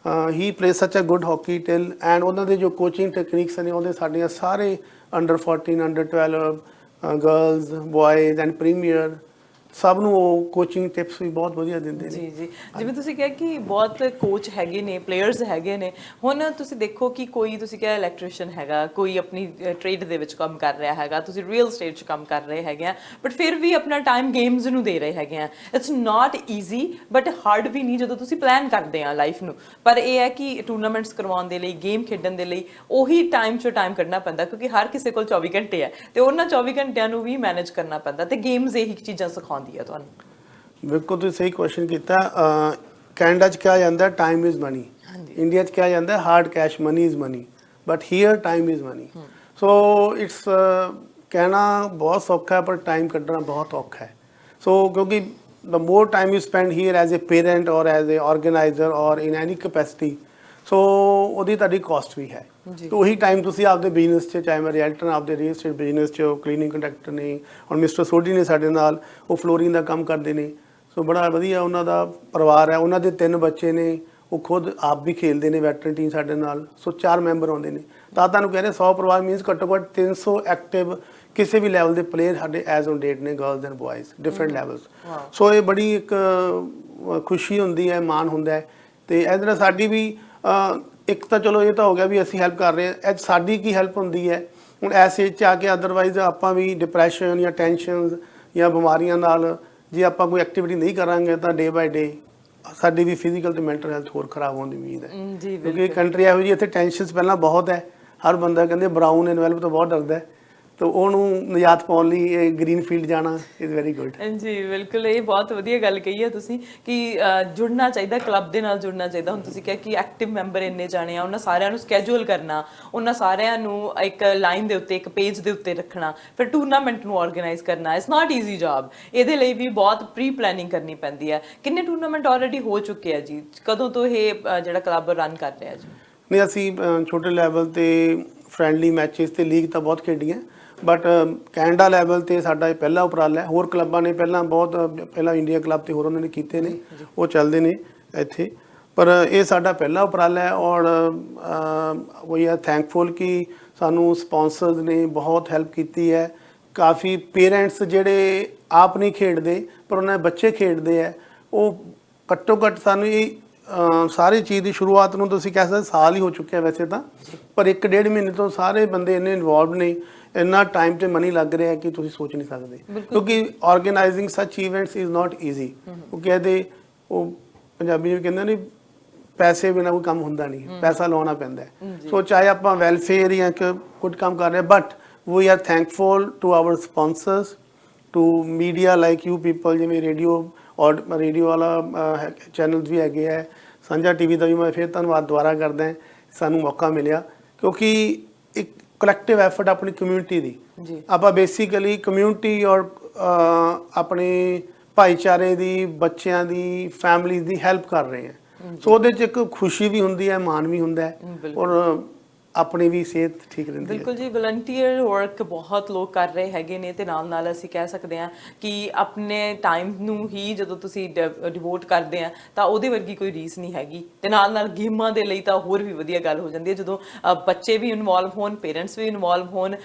he plays such a good hockey till, and ਉਹਨਾਂ ਦੇ ਜੋ ਕੋਚਿੰਗ ਟੈਕਨੀਕਸ ਨੇ ਉਹਦੇ ਸਾਡੀਆਂ ਸਾਰੇ under 14, under 12 girls, boys and premier ਸਭ ਨੂੰ ਉਹ ਕੋਚਿੰਗ ਟਿਪਸ ਵੀ ਬਹੁਤ ਵਧੀਆ ਦਿੰਦੇ ਨੇ। ਜੀ। ਜਿਵੇਂ ਤੁਸੀਂ ਕਿਹਾ ਕਿ ਬਹੁਤ ਕੋਚ ਹੈਗੇ ਨੇ, ਪਲੇਅਰਸ ਹੈਗੇ ਨੇ, ਹੁਣ ਤੁਸੀਂ ਦੇਖੋ ਕਿ ਕੋਈ ਤੁਸੀਂ ਕਿਹਾ ਇਲੈਕਟ੍ਰੀਸ਼ੀਅਨ ਹੈਗਾ, ਕੋਈ ਆਪਣੀ ਟ੍ਰੇਡ ਦੇ ਵਿੱਚ ਕੰਮ ਕਰ ਰਿਹਾ ਹੈਗਾ, ਤੁਸੀਂ ਰੀਅਲ ਸਟੇਟ 'ਚ ਕੰਮ ਕਰ ਰਹੇ ਹੈਗੇ ਆ, ਬਟ ਫਿਰ ਵੀ ਆਪਣਾ ਟਾਈਮ ਗੇਮਸ ਨੂੰ ਦੇ ਰਹੇ ਹੈਗੇ ਆ। It's not easy but hard ਵੀ ਨਹੀਂ ਜਦੋਂ ਤੁਸੀਂ ਪਲਾਨ ਕਰਦੇ ਆ ਲਾਈਫ ਨੂੰ, ਪਰ ਇਹ ਹੈ ਕਿ ਟੂਰਨਾਮੈਂਟਸ ਕਰਵਾਉਣ ਦੇ ਲਈ, ਗੇਮ ਖੇਡਣ ਦੇ ਲਈ ਉਹੀ ਟਾਈਮ 'ਚੋਂ ਟਾਈਮ ਕੱਢਣਾ ਪੈਂਦਾ, ਕਿਉਂਕਿ ਹਰ ਕਿਸੇ ਕੋਲ 24 ਘੰਟੇ ਆ ਤੇ ਉਹਨਾਂ 24 ਘੰਟਿਆਂ ਨੂੰ ਵੀ ਮੈਨੇਜ ਕਰਨਾ ਪੈਂਦਾ, ਤੇ ਗੇਮਸ ਇਹੀ ਚੀਜ਼ਾਂ ਸਿਖਾਉਂਦੀ ਆ ਤੁਹਾਨੂੰ। ਬਿਲਕੁਲ ਤੁਸੀਂ ਸਹੀ ਕੁਐਸਚਨ ਕੀਤਾ। ਕੈਨੇਡਾ 'ਚ ਕਿਹਾ ਜਾਂਦਾ ਟਾਈਮ ਇਜ਼ ਮਨੀ, ਇੰਡੀਆ 'ਚ ਕਿਹਾ ਜਾਂਦਾ hard cash money is money, but here time is money. So it's ਕਹਿਣਾ ਬਹੁਤ ਸੌਖਾ ਹੈ ਪਰ ਟਾਈਮ ਕੱਢਣਾ ਬਹੁਤ ਔਖਾ ਹੈ। ਸੋ ਕਿਉਂਕਿ the more time you spend here as a parent or as a organizer or in any capacity, ਸੋ ਉਹਦੀ ਤੁਹਾਡੀ ਕਾਸਟ ਵੀ ਹੈ। ਤੇ ਉਹੀ ਟਾਈਮ ਤੁਸੀਂ ਆਪਦੇ ਬਿਜ਼ਨਸ 'ਚ, ਚਾਹੇ ਮੈਂ ਰੀਅਲਟਰ ਆਪਦੇ ਰੀਅਲ ਸਟੇਟ ਬਿਜ਼ਨਸ 'ਚ, ਕਲੀਨਿੰਗ ਕੰਟਰੈਕਟਰ ਨੇ, ਔਰ ਮਿਸਟਰ ਸੋਢੀ ਨੇ ਸਾਡੇ ਨਾਲ, ਉਹ ਫਲੋਰਿੰਗ ਦਾ ਕੰਮ ਕਰਦੇ ਨੇ। ਸੋ ਬੜਾ ਵਧੀਆ ਉਹਨਾਂ ਦਾ ਪਰਿਵਾਰ ਹੈ, ਉਹਨਾਂ ਦੇ 3 ਬੱਚੇ ਨੇ, ਉਹ ਖੁਦ ਆਪ ਵੀ ਖੇਲਦੇ ਨੇ ਵੈਟਰਨ ਟੀਮ ਸਾਡੇ ਨਾਲ। ਸੋ 4 ਮੈਂਬਰ ਆਉਂਦੇ ਨੇ। ਤਾਂ ਤੁਹਾਨੂੰ ਕਹਿ ਰਹੇ 100 ਪਰਿਵਾਰ ਮੀਨਸ ਘੱਟੋ ਘੱਟ 300 ਐਕਟਿਵ ਕਿਸੇ ਵੀ ਲੈਵਲ ਦੇ ਪਲੇਅਰ ਸਾਡੇ ਐਜ਼ ਔਨ ਡੇਟ ਨੇ, girls and boys different levels. So ਇਹ ਬੜੀ ਇੱਕ ਖੁਸ਼ੀ ਹੁੰਦੀ ਹੈ, ਮਾਣ ਹੁੰਦਾ ਹੈ। ਤੇ ਇਹਦੇ ਨਾਲ ਸਾਡੀ ਵੀ ਇੱਕ ਤਾਂ ਚਲੋ ਇਹ ਤਾਂ ਹੋ ਗਿਆ ਵੀ ਅਸੀਂ ਹੈਲਪ ਕਰ ਰਹੇ ਹਾਂ, ਇਹ ਸਾਡੀ ਕੀ ਹੈਲਪ ਹੁੰਦੀ ਹੈ ਹੁਣ ਇਸ ਏਜ 'ਚ ਆ ਕੇ। ਅਦਰਵਾਈਜ਼ ਆਪਾਂ ਵੀ ਡਿਪਰੈਸ਼ਨ ਜਾਂ ਟੈਨਸ਼ਨਸ ਜਾਂ ਬਿਮਾਰੀਆਂ ਨਾਲ ਜੇ ਆਪਾਂ ਕੋਈ ਐਕਟੀਵਿਟੀ ਨਹੀਂ ਕਰਾਂਗੇ ਤਾਂ ਡੇ ਬਾਈ ਡੇ ਸਾਡੀ ਵੀ ਫਿਜ਼ੀਕਲ ਤੇ ਮੈਂਟਲ ਹੈਲਥ ਹੋਰ ਖਰਾਬ ਹੋਣ ਦੀ ਉਮੀਦ ਹੈ। ਕਿਉਂਕਿ ਕੰਟਰੀ ਇਹੋ ਜਿਹੀ, ਇੱਥੇ ਟੈਨਸ਼ਨਸ ਪਹਿਲਾਂ ਬਹੁਤ ਹੈ। ਹਰ ਬੰਦਾ ਕਹਿੰਦੇ ਬਰਾਊਨ ਐਨਵੈਲਪ ਤੋਂ ਬਹੁਤ ਡਰਦਾ ਹੈ, ਤਾਂ ਉਹਨੂੰ ਨਿਜਾਤ ਪਾਉਣ ਲਈ ਇਹ ਗ੍ਰੀਨ ਫੀਲਡ ਜਾਣਾ ਇਜ਼ ਵੈਰੀ ਗੁੱਡ। ਜੀ ਬਿਲਕੁਲ, ਇਹ ਬਹੁਤ ਵਧੀਆ ਗੱਲ ਕਹੀ ਹੈ ਤੁਸੀਂ ਕਿ ਜੁੜਨਾ ਚਾਹੀਦਾ, ਕਲੱਬ ਦੇ ਨਾਲ ਜੁੜਨਾ ਚਾਹੀਦਾ। ਹੁਣ ਤੁਸੀਂ ਕਿਹਾ ਕਿ ਐਕਟਿਵ ਮੈਂਬਰ ਇੰਨੇ ਜਾਣੇ ਆ, ਉਹਨਾਂ ਸਾਰਿਆਂ ਨੂੰ ਸਕੈਜੂਅਲ ਕਰਨਾ, ਉਹਨਾਂ ਸਾਰਿਆਂ ਨੂੰ ਇੱਕ ਲਾਈਨ ਦੇ ਉੱਤੇ, ਇੱਕ ਪੇਜ ਦੇ ਉੱਤੇ ਰੱਖਣਾ, ਫਿਰ ਟੂਰਨਾਮੈਂਟ ਨੂੰ ਆਰਗੇਨਾਈਜ਼ ਕਰਨਾ, ਇਟਸ ਨਾਟ ਈਜ਼ੀ ਜੌਬ। ਇਹਦੇ ਲਈ ਵੀ ਬਹੁਤ ਪ੍ਰੀ ਪਲੈਨਿੰਗ ਕਰਨੀ ਪੈਂਦੀ ਹੈ। ਕਿੰਨੇ ਟੂਰਨਾਮੈਂਟ ਆਲਰੇਡੀ ਹੋ ਚੁੱਕੇ ਆ ਜੀ? ਕਦੋਂ ਤੋਂ ਇਹ ਜਿਹੜਾ ਕਲੱਬ ਰਨ ਕਰ ਰਿਹਾ ਜੀ? ਨਹੀਂ, ਅਸੀਂ ਛੋਟੇ ਲੈਵਲ 'ਤੇ ਫਰੈਂਡਲੀ ਮੈਚਿਸ ਤੇ ਲੀਗ ਤਾਂ ਬਹੁਤ ਖੇਡੀਆਂ, ਬਟ ਕੈਨੇਡਾ ਲੈਵਲ 'ਤੇ ਸਾਡਾ ਇਹ ਪਹਿਲਾ ਉਪਰਾਲਾ ਹੈ। ਹੋਰ ਕਲੱਬਾਂ ਨੇ ਪਹਿਲਾਂ ਇੰਡੀਆ ਕਲੱਬ ਤੇ ਹੋਰ ਉਹਨਾਂ ਨੇ ਕੀਤੇ ਨੇ, ਉਹ ਚੱਲਦੇ ਨੇ ਇੱਥੇ, ਪਰ ਇਹ ਸਾਡਾ ਪਹਿਲਾ ਉਪਰਾਲਾ ਹੈ। ਔਰ ਵੀ ਆਰ ਥੈਂਕਫੁਲ ਕਿ ਸਾਨੂੰ ਸਪਾਂਸਰਸ ਨੇ ਬਹੁਤ ਹੈਲਪ ਕੀਤੀ ਹੈ। ਕਾਫੀ ਪੇਰੈਂਟਸ ਜਿਹੜੇ ਆਪ ਨਹੀਂ ਖੇਡਦੇ ਪਰ ਉਹਨਾਂ ਦੇ ਬੱਚੇ ਖੇਡਦੇ ਹੈ, ਉਹ ਘੱਟੋ ਘੱਟ ਸਾਨੂੰ ਇਹ ਸਾਰੀ ਚੀਜ਼ ਦੀ ਸ਼ੁਰੂਆਤ ਨੂੰ ਤੁਸੀਂ ਕਹਿ ਸਕਦੇ ਸਾਲ ਹੀ ਹੋ ਚੁੱਕਿਆ ਵੈਸੇ ਤਾਂ, ਪਰ 1-1.5 ਮਹੀਨੇ ਤੋਂ ਸਾਰੇ ਬੰਦੇ ਇੰਨੇ ਇਨਵੋਲਵ ਨੇ, ਇੰਨਾ ਟਾਈਮ ਤੇ ਮਨੀ ਲੱਗ ਰਿਹਾ ਕਿ ਤੁਸੀਂ ਸੋਚ ਨਹੀਂ ਸਕਦੇ। ਕਿਉਂਕਿ ਆਰਗੇਨਾਈਜ਼ਿੰਗ ਸੱਚ ਇਵੈਂਟਸ ਇਜ਼ ਨਾਟ ਈਜ਼ੀ। ਉਹ ਕਹਿੰਦੇ, ਉਹ ਪੰਜਾਬੀ ਵਿੱਚ ਕਹਿੰਦੇ ਨੇ ਪੈਸੇ ਬਿਨਾਂ ਕੋਈ ਕੰਮ ਹੁੰਦਾ ਨਹੀਂ, ਪੈਸਾ ਲਾਉਣਾ ਪੈਂਦਾ ਹੈ। ਸੋ ਚਾਹੇ ਆਪਾਂ ਵੈਲਫੇਅਰ ਜਾਂ ਕੁਝ ਕੰਮ ਕਰ ਰਹੇ, but we are thankful to our sponsors, to media like you people, ਜਿਵੇਂ ਰੇਡੀਓ ਔਰ ਰੇਡੀਓ ਵਾਲਾ ਚੈਨਲਸ ਵੀ ਹੈਗੇ ਹੈ, ਸਾਂਝਾ ਟੀਵੀ ਦਾ ਵੀ ਮੈਂ ਫਿਰ ਧੰਨਵਾਦ ਦੁਬਾਰਾ ਕਰਦਾ, ਸਾਨੂੰ ਮੌਕਾ ਮਿਲਿਆ। ਕਿਉਂਕਿ ਇੱਕ ਕਲੈਕਟਿਵ ਐਫਰਟ ਆਪਣੀ ਕਮਿਊਨਿਟੀ ਦੀ, ਆਪਾਂ ਬੇਸਿਕਲੀ ਕਮਿਊਨਿਟੀ ਔਰ ਆਪਣੇ ਭਾਈਚਾਰੇ ਦੀ, ਬੱਚਿਆਂ ਦੀ, ਫੈਮਲੀਜ਼ ਦੀ ਹੈਲਪ ਕਰ ਰਹੇ ਹਾਂ। ਸੋ ਉਹਦੇ 'ਚ ਇੱਕ ਖੁਸ਼ੀ ਵੀ ਹੁੰਦੀ ਹੈ, ਮਾਣ ਵੀ ਹੁੰਦਾ ਹੈ, ਔਰ ਆਪਣੀ ਵੀ ਸਿਹਤ ਠੀਕ ਰਹਿੰਦੀ ਹੈ। ਬਿਲਕੁਲ ਜੀ, ਵਲੰਟੀਅਰ ਵਰਕ ਬਹੁਤ ਲੋਕ ਕਰ ਰਹੇ ਹੈਗੇ ਨੇ, ਤੇ ਨਾਲ ਅਸੀਂ ਕਹਿ ਸਕਦੇ ਹਾਂ ਕਿ ਆਪਣੇ ਟਾਈਮ ਨੂੰ ਹੀ ਜਦੋਂ ਤੁਸੀਂ ਡਿਵੋਟ ਕਰਦੇ ਆ ਤਾਂ ਉਹਦੇ ਵਰਗੀ ਕੋਈ ਰੀਸ ਨਹੀਂ ਹੈਗੀ। ਤੇ ਨਾਲ ਗੇਮਾਂ ਦੇ ਲਈ ਤਾਂ ਹੋਰ ਵੀ ਵਧੀਆ ਗੱਲ ਹੋ ਜਾਂਦੀ ਹੈ, ਜਦੋਂ ਬੱਚੇ ਵੀ ਇਨਵੋਲਵ ਹੋਣ, ਪੇਰੈਂਟਸ ਵੀ ਇਨਵੋਲਵ ਹੋਣ,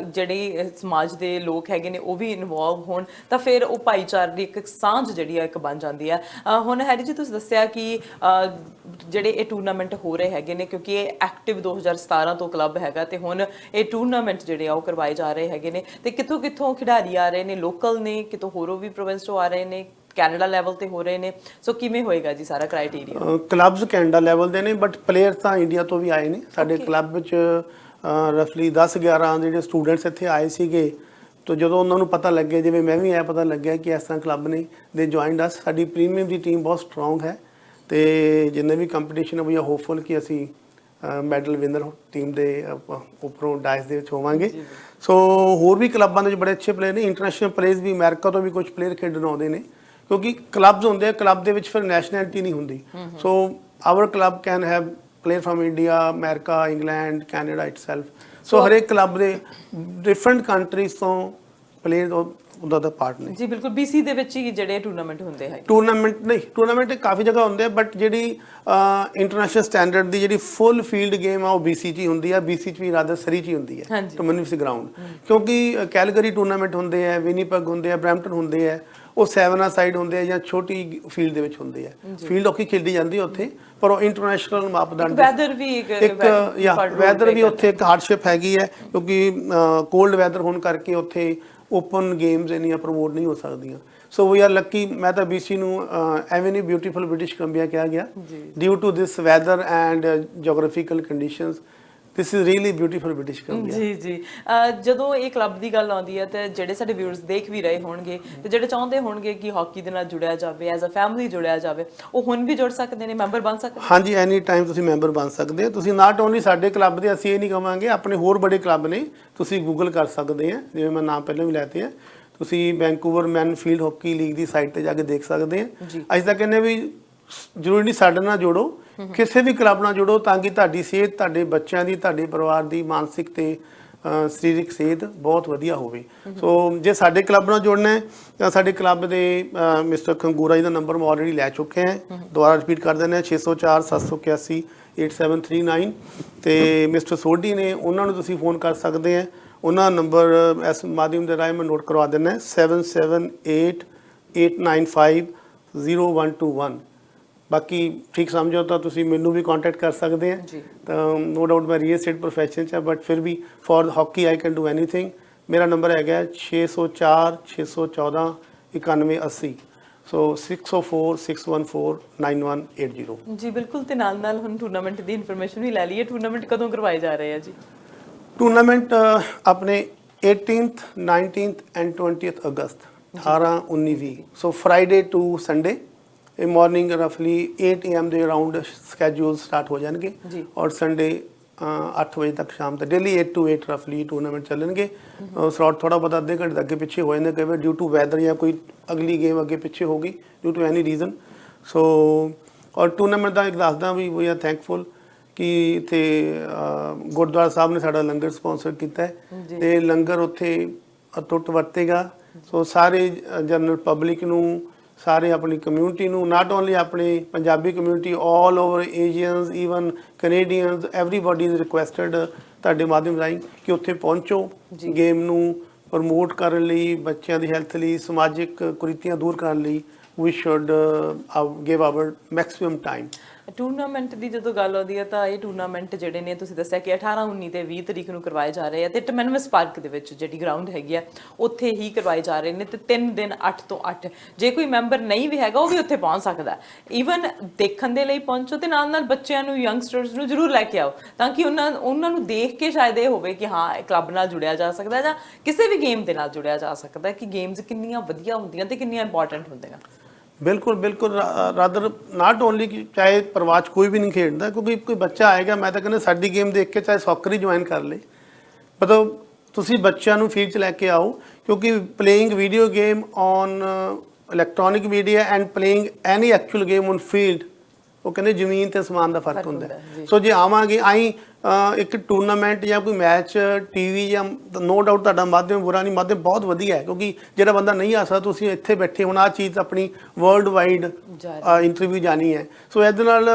ਜਿਹੜੇ ਸਮਾਜ ਦੇ ਲੋਕ ਹੈਗੇ ਨੇ ਉਹ ਵੀ ਇਨਵੋਲਵ ਹੋਣ, ਤਾਂ ਫਿਰ ਉਹ ਭਾਈਚਾਰੇ ਦੀ ਇੱਕ ਸਾਂਝ ਜਿਹੜੀ ਆ ਇੱਕ ਬਣ ਜਾਂਦੀ ਹੈ। ਹੁਣ ਹੈਰੀ ਜੀ, ਤੁਸੀਂ ਦੱਸਿਆ ਕਿ ਜਿਹੜੇ ਇਹ ਟੂਰਨਾਮੈਂਟ ਹੋ ਰਹੇ ਹੈਗੇ ਨੇ, ਕਿਉਂਕਿ ਇਹ ਐਕਟਿਵ 2017 ਤੋਂ ਕਲੱਬ ਹੈਗਾ, ਤੇ ਹੁਣ ਇਹ ਟੂਰਨਾਮੈਂਟ ਜਿਹੜੇ ਆ ਉਹ ਕਰਵਾਏ ਜਾ ਰਹੇ ਹੈਗੇ ਨੇ, ਤੇ ਕਿੱਥੋਂ ਖਿਡਾਰੀ ਆ ਰਹੇ ਨੇ, ਲੋਕਲ ਨੇ, ਕਿਤੋਂ ਹੋਰੋਂ ਵੀ ਪ੍ਰੋਵਿੰਸ ਤੋਂ ਆ ਰਹੇ ਨੇ, ਕੈਨੇਡਾ ਲੈਵਲ ਤੇ ਹੋ ਰਹੇ ਨੇ। ਸੋ ਕਿਵੇਂ ਹੋਏਗਾ ਜੀ ਸਾਰਾ ਕ੍ਰਾਈਟੇਰੀਆ? ਕਲੱਬਸ ਕੈਨੇਡਾ ਲੈਵਲ ਦੇ ਨੇ, ਬਟ ਪਲੇਅਰ ਤਾਂ ਇੰਡੀਆ ਤੋਂ ਵੀ ਆਏ ਨੇ। ਸਾਡੇ ਕਲੱਬ ਵਿੱਚ ਰਫਲੀ 10-11 ਜਿਹੜੇ ਸਟੂਡੈਂਟਸ ਇੱਥੇ ਆਏ ਸੀਗੇ, ਤਾਂ ਜਦੋਂ ਉਹਨਾਂ ਨੂੰ ਪਤਾ ਲੱਗਿਆ, ਜਿਵੇਂ ਮੈਂ ਵੀ ਆਇਆ, ਪਤਾ ਲੱਗਿਆ ਕਿ ਇਸ ਤਰ੍ਹਾਂ ਕਲੱਬ ਨੇ, ਦੇ ਜੁਆਇਨਡ ਅਸ। ਸਾਡੀ ਪ੍ਰੀਮੀਅਮ ਦੀ ਟੀਮ ਬਹੁਤ ਸਟਰੋਂਗ ਹੈ, ਤੇ ਜਿੰਨੇ ਵੀ ਕੰਪੀਟੀਸ਼ਨ ਵੀ ਆ ਹੋਪਫੁਲ ਕਿ ਅਸੀਂ ਮੈਡਲ ਵਿਨਰ ਟੀਮ ਦੇ ਉੱਪਰੋਂ ਡਾਇਸ ਦੇ ਵਿੱਚ ਹੋਵਾਂਗੇ। ਸੋ ਹੋਰ ਵੀ ਕਲੱਬਾਂ ਦੇ ਵਿੱਚ ਬੜੇ ਅੱਛੇ ਪਲੇਅਰ ਨੇ, ਇੰਟਰਨੈਸ਼ਨਲ ਪਲੇਅਰਸ ਵੀ, ਅਮਰੀਕਾ ਤੋਂ ਵੀ ਕੁਝ ਪਲੇਅਰ ਖੇਡਣ ਆਉਂਦੇ ਨੇ, ਕਿਉਂਕਿ ਕਲੱਬਸ ਹੁੰਦੇ ਆ, ਕਲੱਬ ਦੇ ਵਿੱਚ ਫਿਰ ਨੈਸ਼ਨੈਲਿਟੀ ਨਹੀਂ ਹੁੰਦੀ। So our club can have player from India, America, England, Canada itself. So ਹਰੇਕ ਕਲੱਬ ਦੇ ਡਿਫਰੈਂਟ ਕੰਟਰੀਜ਼ ਤੋਂ ਪਲੇਅਰ ਉਹਦਾ ਦਾ ਪਾਰਟ ਨੇ ਜੀ। ਬਿਲਕੁਲ, BC ਦੇ ਵਿੱਚ ਹੀ ਜਿਹੜੇ ਟੂਰਨਾਮੈਂਟ ਹੁੰਦੇ ਹੈ? ਟੂਰਨਾਮੈਂਟ ਕਾਫੀ ਜਗ੍ਹਾ ਹੁੰਦੇ ਆ, ਬਟ ਜਿਹੜੀ ਇੰਟਰਨੈਸ਼ਨਲ ਸਟੈਂਡਰਡ ਦੀ ਜਿਹੜੀ ਫੁੱਲ ਫੀਲਡ ਗੇਮ ਆ ਉਹ BC 'ਚ ਹੀ ਹੁੰਦੀ ਆ। BC 'ਚ ਵੀ ਰਾਦਰ ਸਰੀ 'ਚ ਹੀ ਹੁੰਦੀ ਹੈ, ਕਮਿਊਨਿਟੀ ਗਰਾਊਂਡ। ਕਿਉਂਕਿ ਕੈਲਗਰੀ ਟੂਰਨਾਮੈਂਟ ਹੁੰਦੇ ਆ, ਵਿਨੀਪੈਗ ਹੁੰਦੇ ਆ, ਬਰੈਂਪਟਨ ਹੁੰਦੇ ਆ, ਉਹ 7 ਸਾਈਡ ਹੁੰਦੇ ਆ ਜਾਂ ਛੋਟੀ ਫੀਲਡ ਦੇ ਵਿੱਚ ਹੁੰਦੇ ਆ। ਫੀਲਡ ਔਖੀ ਖੇਡੀ ਜਾਂਦੀ ਹੈ ਉੱਥੇ, ਪਰ ਉਹ ਇੰਟਰਨੈਸ਼ਨਲ ਮਾਪਦੰਡ, ਵੈਦਰ ਵੀ ਉੱਥੇ ਇੱਕ ਹਾਰਡਸ਼ਿਪ ਹੈਗੀ ਹੈ, ਕਿਉਂਕਿ ਕੋਲਡ ਵੈਦਰ ਹੋਣ ਕਰਕੇ ਉੱਥੇ ਓਪਨ ਗੇਮਸ ਇੰਨੀਆਂ ਪ੍ਰਮੋਟ ਨਹੀਂ ਹੋ ਸਕਦੀਆਂ। ਸੋ ਵੀ ਆਰ ਲੱਕੀ। ਮੈਂ ਤਾਂ BC ਨੂੰ ਐਵੇਂ ਨਹੀਂ ਬਿਊਟੀਫੁਲ ਬ੍ਰਿਟਿਸ਼ ਕੋਲੰਬੀਆ ਕਿਹਾ ਗਿਆ, due to this weather and geographical conditions. This is really beautiful British Columbia. ਜੀ ਜੀ ਜਦੋਂ ਇਹ ਕਲੱਬ ਦੀ ਗੱਲ ਆਉਂਦੀ ਹੈ ਤੇ ਜਿਹੜੇ ਸਾਡੇ ਵਿਊਅਰਸ ਦੇਖ ਵੀ ਰਹੇ ਹੋਣਗੇ ਤੇ ਜਿਹੜੇ ਚਾਹੁੰਦੇ ਹੋਣਗੇ ਕਿ ਹਾਕੀ ਦੇ ਨਾਲ ਜੁੜਿਆ ਜਾਵੇ, ਐਜ਼ ਅ ਫੈਮਿਲੀ ਜੁੜਿਆ ਜਾਵੇ, ਉਹ ਹੁਣ ਵੀ ਜੁੜ ਸਕਦੇ ਨੇ, ਮੈਂਬਰ ਬਣ ਸਕਦੇ? ਹਾਂਜੀ, ਐਨੀ ਟਾਈਮ ਤੁਸੀਂ ਮੈਂਬਰ ਬਣ ਸਕਦੇ ਹੋ। ਤੁਸੀਂ ਨਾਟ ਓਨਲੀ ਸਾਡੇ ਕਲੱਬ ਦੇ, ਅਸੀਂ ਇਹ ਨਹੀਂ ਕਹਾਂਗੇ, ਆਪਣੇ ਹੋਰ ਬੜੇ ਕਲੱਬ ਨੇ, ਤੁਸੀਂ ਗੂਗਲ ਕਰ ਸਕਦੇ ਆ, ਜਿਵੇਂ ਮੈਂ ਨਾਮ ਪਹਿਲਾਂ ਵੀ ਲੈਤੇ ਆ। ਤੁਸੀਂ ਵੈਂਕੂਵਰ ਮੈਨ ਫੀਲਡ ਹਾਕੀ ਲੀਗ ਦੀ ਸਾਈਟ ਤੇ ਜਾ ਕੇ ਦੇਖ ਸਕਦੇ ਆ। ਅਸੀਂ ਤਾਂ ਕਹਿੰਦੇ ਵੀ ਜ਼ਰੂਰੀ ਨਹੀਂ ਸਾਡੇ ਨਾਲ ਜੁੜੋ, ਕਿਸੇ ਵੀ ਕਲੱਬ ਨਾਲ ਜੁੜੋ, ਤਾਂ ਕਿ ਤੁਹਾਡੀ ਸਿਹਤ, ਤੁਹਾਡੇ ਬੱਚਿਆਂ ਦੀ, ਤੁਹਾਡੇ ਪਰਿਵਾਰ ਦੀ ਮਾਨਸਿਕ ਤੇ ਸਰੀਰਕ ਸਿਹਤ ਬਹੁਤ ਵਧੀਆ ਹੋਵੇ। ਸੋ ਜੇ ਸਾਡੇ ਕਲੱਬ ਨਾਲ ਜੁੜਨਾ ਹੈ ਤਾਂ ਸਾਡੇ ਕਲੱਬ ਦੇ ਮਿਸਟਰ ਖੰਗੂਰਾ ਜੀ ਦਾ ਨੰਬਰ ਮੈਂ ਆਲਰੇਡੀ ਲੈ ਚੁੱਕੇ ਹਾਂ, ਦੁਬਾਰਾ ਰਿਪੀਟ ਕਰ ਦਿੰਦੇ ਹਾਂ, 604 781 8739। ਤੇ ਮਿਸਟਰ ਸੋਢੀ ਨੇ, ਉਹਨਾਂ ਨੂੰ ਤੁਸੀਂ ਫੋਨ ਕਰ ਸਕਦੇ ਆ। ਉਹਨਾਂ ਦਾ ਨੰਬਰ ਇਸ ਮਾਧਿਅਮ ਦੇ ਰਾਹੀਂ ਮੈਂ ਨੋਟ ਕਰਵਾ ਦਿੰਦਾ, 7788950121। ਬਾਕੀ ਠੀਕ ਸਮਝੋ ਤਾਂ ਤੁਸੀਂ ਮੈਨੂੰ ਵੀ ਕੰਟੈਕਟ ਕਰ ਸਕਦੇ ਆ। ਤਾਂ ਨੋ ਡਾਊਟ ਮੈਂ ਰੀਅਲ ਸਟੇਟ ਪ੍ਰੋਫੈਸ਼ਨ 'ਚ, ਬਟ ਫਿਰ ਵੀ for hockey I can do anything. ਮੇਰਾ ਨੰਬਰ ਹੈਗਾ 604 614 9180। ਸੋ 604 614 9180। ਜੀ ਬਿਲਕੁਲ। ਤੇ ਨਾਲ ਨਾਲ ਹੁਣ ਟੂਰਨਾਮੈਂਟ ਦੀ ਇਨਫੋਰਮੇਸ਼ਨ ਵੀ ਲੈ ਲਈਏ। ਟੂਰਨਾਮੈਂਟ ਕਦੋਂ ਕਰਵਾਏ ਜਾ ਰਹੇ ਆ ਜੀ? ਟੂਰਨਾਮੈਂਟ ਆਪਣੇ 18th 19th ਐਂਡ 20th ਅਗਸਤ 18 19 20। ਸੋ ਫਰਾਈਡੇ ਟੂ ਸੰਡੇ ਇਹ ਮਾਰਨਿੰਗ ਰਫਲੀ 8 AM ਦੇ ਅਰਾਊਂਡ ਸਕੈਜੂਲ ਸਟਾਰਟ ਹੋ ਜਾਣਗੇ, ਔਰ ਸੰਡੇ 8 ਵਜੇ ਤੱਕ ਸ਼ਾਮ ਤੱਕ ਡੇਲੀ 8 to 8 ਰਫਲੀ ਟੂਰਨਾਮੈਂਟ ਚੱਲਣਗੇ। ਸਲੌਟ ਥੋੜਾ ਬਹੁਤਾ ਅੱਧੇ ਘੰਟੇ ਅੱਗੇ ਪਿੱਛੇ ਹੋ ਜਾਂਦੇ ਕਈ ਵਾਰ ਡਿਊ ਟੂ ਵੈਦਰ, ਜਾਂ ਕੋਈ ਅਗਲੀ ਗੇਮ ਅੱਗੇ ਪਿੱਛੇ ਹੋ ਗਈ ਡਿਊ ਟੂ ਐਨੀ ਰੀਜ਼ਨ। ਸੋ ਔਰ ਟੂਰਨਾਮੈਂਟ ਦਾ ਇੱਕ ਦੱਸਦਾ ਵੀ ਵੀ ਆਰ ਥੈਂਕਫੁਲ ਕਿ ਇੱਥੇ ਗੁਰਦੁਆਰਾ ਸਾਹਿਬ ਨੇ ਸਾਡਾ ਲੰਗਰ ਸਪਾਂਸਰ ਕੀਤਾ ਹੈ, ਤੇ ਲੰਗਰ ਉੱਥੇ ਅਟੁੱਟ ਵਰਤੇਗਾ। ਸੋ ਸਾਰੇ ਜਨਰਲ ਪਬਲਿਕ ਨੂੰ, ਸਾਰੇ ਆਪਣੀ ਕਮਿਊਨਿਟੀ ਨੂੰ, ਨਾਟ ਓਨਲੀ ਆਪਣੀ Punjabi community, all over Asians, even Canadians, everybody is requested ਤੁਹਾਡੇ ਮਾਧਿਅਮ ਰਾਹੀਂ ਕਿ ਉੱਥੇ ਪਹੁੰਚੋ, ਗੇਮ ਨੂੰ ਪ੍ਰਮੋਟ ਕਰਨ ਲਈ, ਬੱਚਿਆਂ ਦੀ ਹੈਲਥ ਲਈ, ਸਮਾਜਿਕ ਕੁਰੀਤੀਆਂ ਦੂਰ ਕਰਨ ਲਈ we should give our maximum time. Tournament ਦੀ ਜਦੋਂ ਗੱਲ ਆਉਂਦੀ ਹੈ ਤਾਂ ਇਹ ਟੂਰਨਾਮੈਂਟ ਜਿਹੜੇ ਨੇ ਤੁਸੀਂ ਦੱਸਿਆ ਕਿ 18 19 ਤੇ 20 ਤਰੀਕ ਨੂੰ ਕਰਵਾਏ ਜਾ ਰਹੇ ਆ, ਤੇ ਟਮੈਨਮਸ ਪਾਰਕ ਦੇ ਵਿੱਚ ਜਿਹੜੀ ਗਰਾਊਂਡ ਹੈਗੀ ਆ ਉੱਥੇ ਹੀ ਕਰਵਾਏ ਜਾ ਰਹੇ ਨੇ, ਤੇ 3 ਦਿਨ 8 ਤੋਂ 8। ਜੇ ਕੋਈ ਮੈਂਬਰ ਨਹੀਂ ਵੀ ਹੈਗਾ ਉਹ ਵੀ ਉੱਥੇ ਪਹੁੰਚ ਸਕਦਾ, ਈਵਨ ਦੇਖਣ ਦੇ ਲਈ ਪਹੁੰਚੋ, ਤੇ ਨਾਲ ਨਾਲ ਬੱਚਿਆਂ ਨੂੰ, ਯੰਗਸਟਰਸ ਨੂੰ ਜ਼ਰੂਰ ਲੈ ਕੇ ਆਓ, ਤਾਂ ਕਿ ਉਹਨਾਂ ਨੂੰ ਦੇਖ ਕੇ ਸ਼ਾਇਦ ਇਹ ਹੋਵੇ ਕਿ ਹਾਂ ਕਲੱਬ ਨਾਲ ਜੁੜਿਆ ਜਾ ਸਕਦਾ, ਜਾਂ ਕਿਸੇ ਵੀ ਗੇਮ ਦੇ ਨਾਲ ਜੁੜਿਆ ਜਾ ਸਕਦਾ, ਕਿ ਗੇਮਸ ਕਿੰਨੀਆਂ ਵਧੀਆ ਹੁੰਦੀਆਂ ਤੇ ਕਿੰਨੀਆਂ ਇੰਪੋਰਟੈਂਟ ਹੁੰਦੀਆਂ। ਬਿਲਕੁਲ ਬਿਲਕੁਲ। ਰਾਦਰ ਨਾਟ ਓਨਲੀ ਕਿ ਚਾਹੇ ਪਰਿਵਾਰ 'ਚ ਕੋਈ ਵੀ ਨਹੀਂ ਖੇਡਦਾ, ਕਿਉਂਕਿ ਕੋਈ ਬੱਚਾ ਆਏਗਾ, ਮੈਂ ਤਾਂ ਕਹਿੰਦਾ ਸਾਡੀ ਗੇਮ ਦੇਖ ਕੇ ਚਾਹੇ ਸੌਕਰ ਹੀ ਜੁਆਇਨ ਕਰ ਲੇ, ਮਤਲਬ ਤੁਸੀਂ ਬੱਚਿਆਂ ਨੂੰ ਫੀਲਡ 'ਚ ਲੈ ਕੇ ਆਓ, ਕਿਉਂਕਿ playing video game on electronic media and playing any actual game on field, ਉਹ ਕਹਿੰਦੇ ਜ਼ਮੀਨ ਤੇ ਅਸਮਾਨ ਦਾ ਫਰਕ ਹੁੰਦਾ। ਸੋ ਜੇ ਆਵਾਂਗੇ ਆਈ ਇੱਕ ਟੂਰਨਾਮੈਂਟ ਜਾਂ ਕੋਈ ਮੈਚ ਟੀਵੀ, ਜਾਂ ਨੋ ਡਾਊਟ ਤੁਹਾਡਾ ਮਾਧਿਅਮ ਬੁਰਾ ਨਹੀਂ, ਮਾਧਿਅਮ ਬਹੁਤ ਵਧੀਆ ਹੈ, ਕਿਉਂਕਿ ਜਿਹੜਾ ਬੰਦਾ ਨਹੀਂ ਆ ਸਕਦਾ, ਤੁਸੀਂ ਇੱਥੇ ਬੈਠੇ ਹੁਣ ਆਹ ਚੀਜ਼ ਆਪਣੀ ਵਰਲਡ ਵਾਈਡ ਇੰਟਰਵਿਊ ਜਾਣੀ ਹੈ। ਸੋ ਇਹਦੇ ਨਾਲ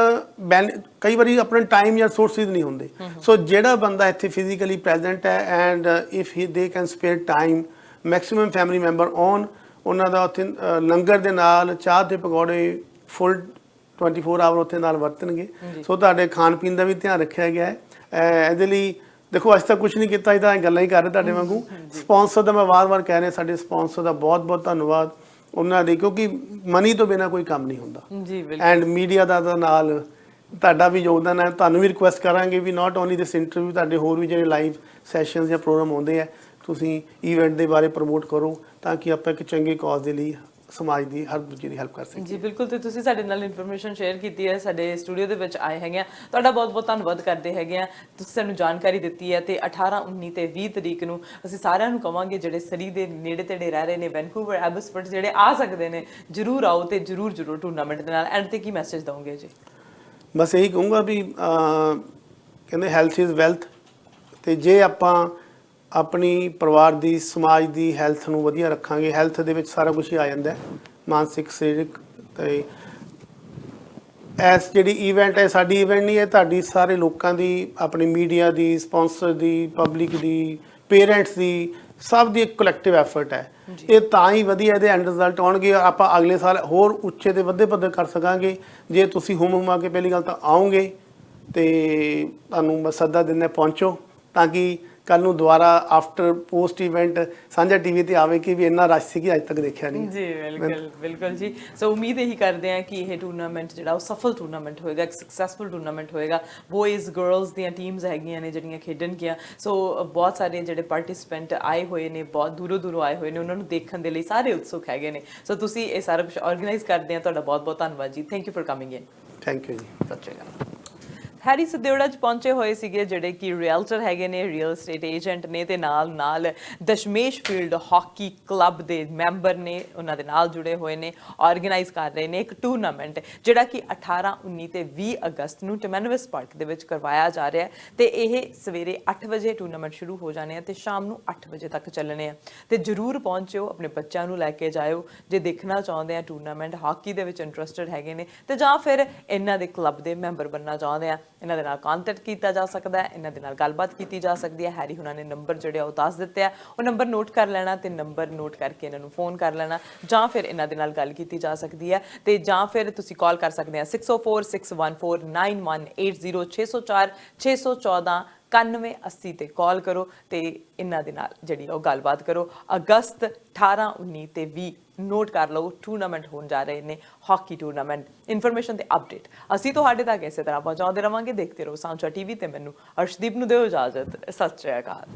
ਕਈ ਵਾਰੀ ਆਪਣੇ ਟਾਈਮ ਜਾਂ ਸੋਰਸਿਸ ਨਹੀਂ ਹੁੰਦੇ। ਸੋ ਜਿਹੜਾ ਬੰਦਾ ਇੱਥੇ ਫਿਜ਼ੀਕਲੀ ਪ੍ਰੈਜ਼ੈਂਟ ਹੈ and if they can spare time, maximum family member on, ਉਹਨਾਂ ਦਾ ਉੱਥੇ ਲੰਗਰ ਦੇ ਨਾਲ ਚਾਹ ਤੇ ਪਕੌੜੇ ਫੁੱਲ 24 ਆਵਰ ਉੱਥੇ ਨਾਲ ਵਰਤਣਗੇ। ਸੋ ਤੁਹਾਡੇ ਖਾਣ ਪੀਣ ਦਾ ਵੀ ਧਿਆਨ ਰੱਖਿਆ ਗਿਆ ਹੈ। ਇਹਦੇ ਲਈ ਦੇਖੋ ਅੱਜ ਤੱਕ ਕੁਝ ਨਹੀਂ ਕੀਤਾ, ਇਹ ਤਾਂ ਗੱਲਾਂ ਹੀ ਕਰ ਰਹੇ ਤੁਹਾਡੇ ਵਾਂਗੂ। ਸਪਾਂਸਰ ਦਾ ਮੈਂ ਵਾਰ-ਵਾਰ ਕਹਿ ਰਿਹਾ, ਸਾਡੇ ਸਪਾਂਸਰ ਦਾ ਬਹੁਤ-ਬਹੁਤ ਧੰਨਵਾਦ ਉਹਨਾਂ ਦੇ, ਕਿਉਂਕਿ ਮਨੀ ਤੋਂ ਬਿਨਾਂ ਕੋਈ ਕੰਮ ਨਹੀਂ ਹੁੰਦਾ। ਜੀ ਬਿਲਕੁਲ। ਐਂਡ ਮੀਡੀਆ ਦਾ ਤਾਂ ਨਾਲ ਤੁਹਾਡਾ ਵੀ ਯੋਗਦਾਨ ਹੈ। ਤੁਹਾਨੂੰ ਵੀ ਰਿਕੁਐਸਟ ਕਰਾਂਗੇ ਵੀ ਨਾਟ ਓਨਲੀ ਦਿਸ ਇੰਟਰਵਿਊ, ਤੁਹਾਡੇ ਹੋਰ ਵੀ ਜਿਹੜੇ ਲਾਈਵ ਸੈਸ਼ਨਸ ਜਾਂ ਪ੍ਰੋਗਰਾਮ ਆਉਂਦੇ ਆ, ਤੁਸੀਂ ਈਵੈਂਟ ਦੇ ਬਾਰੇ ਪ੍ਰਮੋਟ ਕਰੋ, ਤਾਂ ਕਿ ਆਪਾਂ ਇੱਕ ਚੰਗੇ ਕਾਜ਼ ਦੇ ਲਈ ਸਮਾਜ ਦੀ ਹਰ ਦੂਜੇ ਦੀ ਹੈਲਪ ਕਰ ਸਕੀਏ। ਜੀ ਬਿਲਕੁਲ। ਤੇ ਤੁਸੀਂ ਸਾਡੇ ਨਾਲ ਇਨਫੋਰਮੇਸ਼ਨ ਸ਼ੇਅਰ ਕੀਤੀ ਹੈ, ਸਾਡੇ ਸਟੂਡੀਓ ਦੇ ਵਿੱਚ ਆਏ ਹੈਗੇ ਆ, ਤੁਹਾਡਾ ਬਹੁਤ-ਬਹੁਤ ਧੰਨਵਾਦ ਕਰਦੇ ਹੈਗੇ ਆ। ਤੁਸੀਂ ਸਾਨੂੰ ਜਾਣਕਾਰੀ ਦਿੱਤੀ ਹੈ, ਤੇ 18 19 ਤੇ 20 ਤਰੀਕ ਨੂੰ ਅਸੀਂ ਸਾਰਿਆਂ ਨੂੰ ਕਵਾਂਗੇ ਜਿਹੜੇ ਸਰੀ ਦੇ ਨੇੜੇ ਤੇੜੇ ਰਹਿ ਰਹੇ ਨੇ, ਵੈਨਕੂਵਰ, ਐਬਸਫੋਰਡ, ਜਿਹੜੇ ਆ ਸਕਦੇ ਨੇ ਜ਼ਰੂਰ ਆਓ, ਤੇ ਜ਼ਰੂਰ ਟੂਰਨਾਮੈਂਟ ਦੇ ਨਾਲ। ਐਂਡ ਤੇ ਕੀ ਮੈਸੇਜ ਦਵੋਗੇ ਜੀ? ਬਸ ਇਹੀ ਕਹੂੰਗਾ ਵੀ ਕਹਿੰਦੇ ਹੈਲਥ ਇਜ਼ ਵੈਲਥ, ਤੇ ਜੇ ਆਪਾਂ ਆਪਣੀ ਪਰਿਵਾਰ ਦੀ, ਸਮਾਜ ਦੀ ਹੈਲਥ ਨੂੰ ਵਧੀਆ ਰੱਖਾਂਗੇ, ਹੈਲਥ ਦੇ ਵਿੱਚ ਸਾਰਾ ਕੁਝ ਹੀ ਆ ਜਾਂਦਾ, ਮਾਨਸਿਕ, ਸਰੀਰਕ। ਤੇ ਐਸ ਜਿਹੜੀ ਈਵੈਂਟ ਹੈ ਸਾਡੀ ਈਵੈਂਟ ਨਹੀਂ ਹੈ, ਤੁਹਾਡੀ ਸਾਰੇ ਲੋਕਾਂ ਦੀ, ਆਪਣੀ ਮੀਡੀਆ ਦੀ, ਸਪਾਂਸਰ ਦੀ, ਪਬਲਿਕ ਦੀ, ਪੇਰੈਂਟਸ ਦੀ, ਸਭ ਦੀ ਇੱਕ ਕਲੈਕਟਿਵ ਐਫਰਟ ਹੈ। ਇਹ ਤਾਂ ਹੀ ਵਧੀਆ ਇਹਦੇ ਐਂਡ ਰਿਜ਼ਲਟ ਆਉਣਗੇ। ਆਪਾਂ ਅਗਲੇ ਸਾਲ ਹੋਰ ਉੱਚੇ ਤੇ ਵੱਧੇ ਪੱਧਰ ਕਰ ਸਕਾਂਗੇ ਜੇ ਤੁਸੀਂ ਹੁਮ ਕੇ ਪਹਿਲੀ ਗੱਲ ਤਾਂ ਆਓਗੇ, ਤੇ ਤੁਹਾਨੂੰ ਮੈਂ ਸੱਦਾ ਦਿੰਦਾ ਪਹੁੰਚੋ, ਤਾਂ ਕਿ ਕੱਲ ਨੂੰ ਦੁਬਾਰਾ ਆਫਟਰ ਪੋਸਟ ਇਵੈਂਟ ਸਾਂਝਾ ਟੀਵੀ ਤੇ ਆਵੇ ਕਿ ਵੀ ਇੰਨਾ ਰਸ਼ ਸੀ ਕਿ ਅੱਜ ਤੱਕ ਦੇਖਿਆ ਨਹੀਂ। ਜੀ ਬਿਲਕੁਲ ਬਿਲਕੁਲ ਜੀ। ਸੋ ਉਮੀਦ ਇਹੀ ਕਰਦੇ ਹਾਂ ਕਿ ਇਹ ਟੂਰਨਾਮੈਂਟ ਜਿਹੜਾ ਉਹ ਸਫਲ ਟੂਰਨਾਮੈਂਟ ਹੋਏਗਾ, ਇੱਕ ਸਕਸੈਸਫੁਲ ਟੂਰਨਾਮੈਂਟ ਹੋਏਗਾ। ਬੋਇਜ਼ ਗਰਲਸ ਦੀਆਂ ਟੀਮਸ ਹੈਗੀਆਂ ਨੇ ਜਿਹੜੀਆਂ ਖੇਡਣਗੀਆਂ। ਸੋ ਬਹੁਤ ਸਾਰੇ ਜਿਹੜੇ ਪਾਰਟਿਸਿਪੈਂਟ ਆਏ ਹੋਏ ਨੇ, ਬਹੁਤ ਦੂਰੋਂ ਦੂਰੋਂ ਆਏ ਹੋਏ ਨੇ, ਉਹਨਾਂ ਨੂੰ ਦੇਖਣ ਦੇ ਲਈ ਸਾਰੇ ਉਤਸੁਕ ਹੈਗੇ ਨੇ। ਸੋ ਤੁਸੀਂ ਇਹ ਸਾਰਾ ਕੁਝ ਆਰਗੇਨਾਈਜ਼ ਕਰਦੇ ਆ, ਤੁਹਾਡਾ ਬਹੁਤ ਬਹੁਤ ਧੰਨਵਾਦ ਜੀ। Thank you for coming in. Thank you ਜੀ। ਸਤਿ ਸ਼੍ਰੀ ਅਕਾਲ। ਹੈਰੀ ਸਿੱਧੇੜਾ 'ਚ ਪਹੁੰਚੇ ਹੋਏ ਸੀਗੇ ਜਿਹੜੇ ਕਿ ਰੀਅਲਟਰ ਹੈਗੇ ਨੇ, ਰੀਅਲ ਸਟੇਟ ਏਜੰਟ ਨੇ, ਤੇ ਨਾਲ ਦਸ਼ਮੇਸ਼ ਫੀਲਡ ਹਾਕੀ ਕਲੱਬ ਦੇ ਮੈਂਬਰ ਨੇ, ਉਹਨਾਂ ਦੇ ਨਾਲ ਜੁੜੇ ਹੋਏ ਨੇ, ਆਰਗੇਨਾਈਜ਼ ਕਰ ਰਹੇ ਨੇ ਇੱਕ ਟੂਰਨਾਮੈਂਟ ਜਿਹੜਾ ਕਿ 18, 19 ਤੇ 20 ਅਗਸਤ ਨੂੰ ਟਿਮੈਨਵਿਸ ਪਾਰਕ ਦੇ ਵਿੱਚ ਕਰਵਾਇਆ ਜਾ ਰਿਹਾ ਹੈ। ਤੇ ਇਹ ਸਵੇਰੇ 8 ਵਜੇ ਟੂਰਨਾਮੈਂਟ ਸ਼ੁਰੂ ਹੋ ਜਾਣੇ ਆ ਤੇ ਸ਼ਾਮ ਨੂੰ 8 ਵਜੇ ਤੱਕ ਚੱਲਣੇ ਆ। ਤੇ ਜ਼ਰੂਰ ਪਹੁੰਚਿਓ, ਆਪਣੇ ਬੱਚਿਆਂ ਨੂੰ ਲੈ ਕੇ ਜਾਇਓ ਜੇ ਦੇਖਣਾ ਚਾਹੁੰਦੇ ਆ ਟੂਰਨਾਮੈਂਟ, ਹਾਕੀ ਦੇ ਵਿੱਚ ਇੰਟਰਸਟਿਡ ਹੈਗੇ ਨੇ, ਤੇ ਜਾਂ ਫਿਰ ਇਹਨਾਂ ਦੇ ਕਲੱਬ ਦੇ ਮੈਂਬਰ ਬਣਨਾ ਚਾਹੁੰਦੇ ਆ। ਇਹਨਾਂ ਦੇ ਨਾਲ ਕੰਟੈਕਟ ਕੀਤਾ ਜਾ ਸਕਦਾ ਹੈ, ਇਹਨਾਂ ਦੇ ਨਾਲ ਗੱਲਬਾਤ ਕੀਤੀ ਜਾ ਸਕਦੀ ਹੈ। ਹੈਰੀ ਹੁਣਾਂ ਨੇ ਨੰਬਰ ਜਿਹੜੇ ਉਹ ਦੱਸ ਦਿੱਤੇ ਆ, ਉਹ ਨੰਬਰ ਨੋਟ ਕਰ ਲੈਣਾ ਤੇ ਨੰਬਰ ਨੋਟ ਕਰਕੇ ਇਹਨਾਂ ਨੂੰ ਫੋਨ ਕਰ ਲੈਣਾ, ਜਾਂ ਫਿਰ ਇਹਨਾਂ ਦੇ ਨਾਲ ਗੱਲ ਕੀਤੀ ਜਾ ਸਕਦੀ ਹੈ। ਤੇ ਜਾਂ ਫਿਰ ਤੁਸੀਂ ਕਾਲ ਕਰ ਸਕਦੇ ਆ 6046149180 604 614 9180 ਤੇ ਕਾਲ ਕਰੋ ਤੇ ਇਹਨਾਂ ਦੇ ਨਾਲ ਜਿਹੜੀ ਉਹ ਗੱਲਬਾਤ ਕਰੋ। ਅਗਸਤ 18, 19 ਤੇ 20 ਨੋਟ ਕਰ ਲਓ, ਟੂਰਨਾਮੈਂਟ ਹੋਣ ਜਾ ਰਹੇ ਨੇ, ਹਾਕੀ ਟੂਰਨਾਮੈਂਟ। ਇਨਫੋਰਮੇਸ਼ਨ ਤੇ ਅਪਡੇਟ ਅਸੀਂ ਤੁਹਾਡੇ ਤੱਕ ਇਸੇ ਤਰ੍ਹਾਂ ਪਹੁੰਚਾਉਂਦੇ ਰਵਾਂਗੇ। ਦੇਖਦੇ ਰਹੋ ਸਾਂਝਾ ਟੀਵੀ ਤੇ। ਮੈਨੂੰ ਅਰਸ਼ਦੀਪ ਨੂੰ ਦਿਓ ਇਜਾਜ਼ਤ। ਸਤਿ ਸ਼੍ਰੀ ਅਕਾਲ।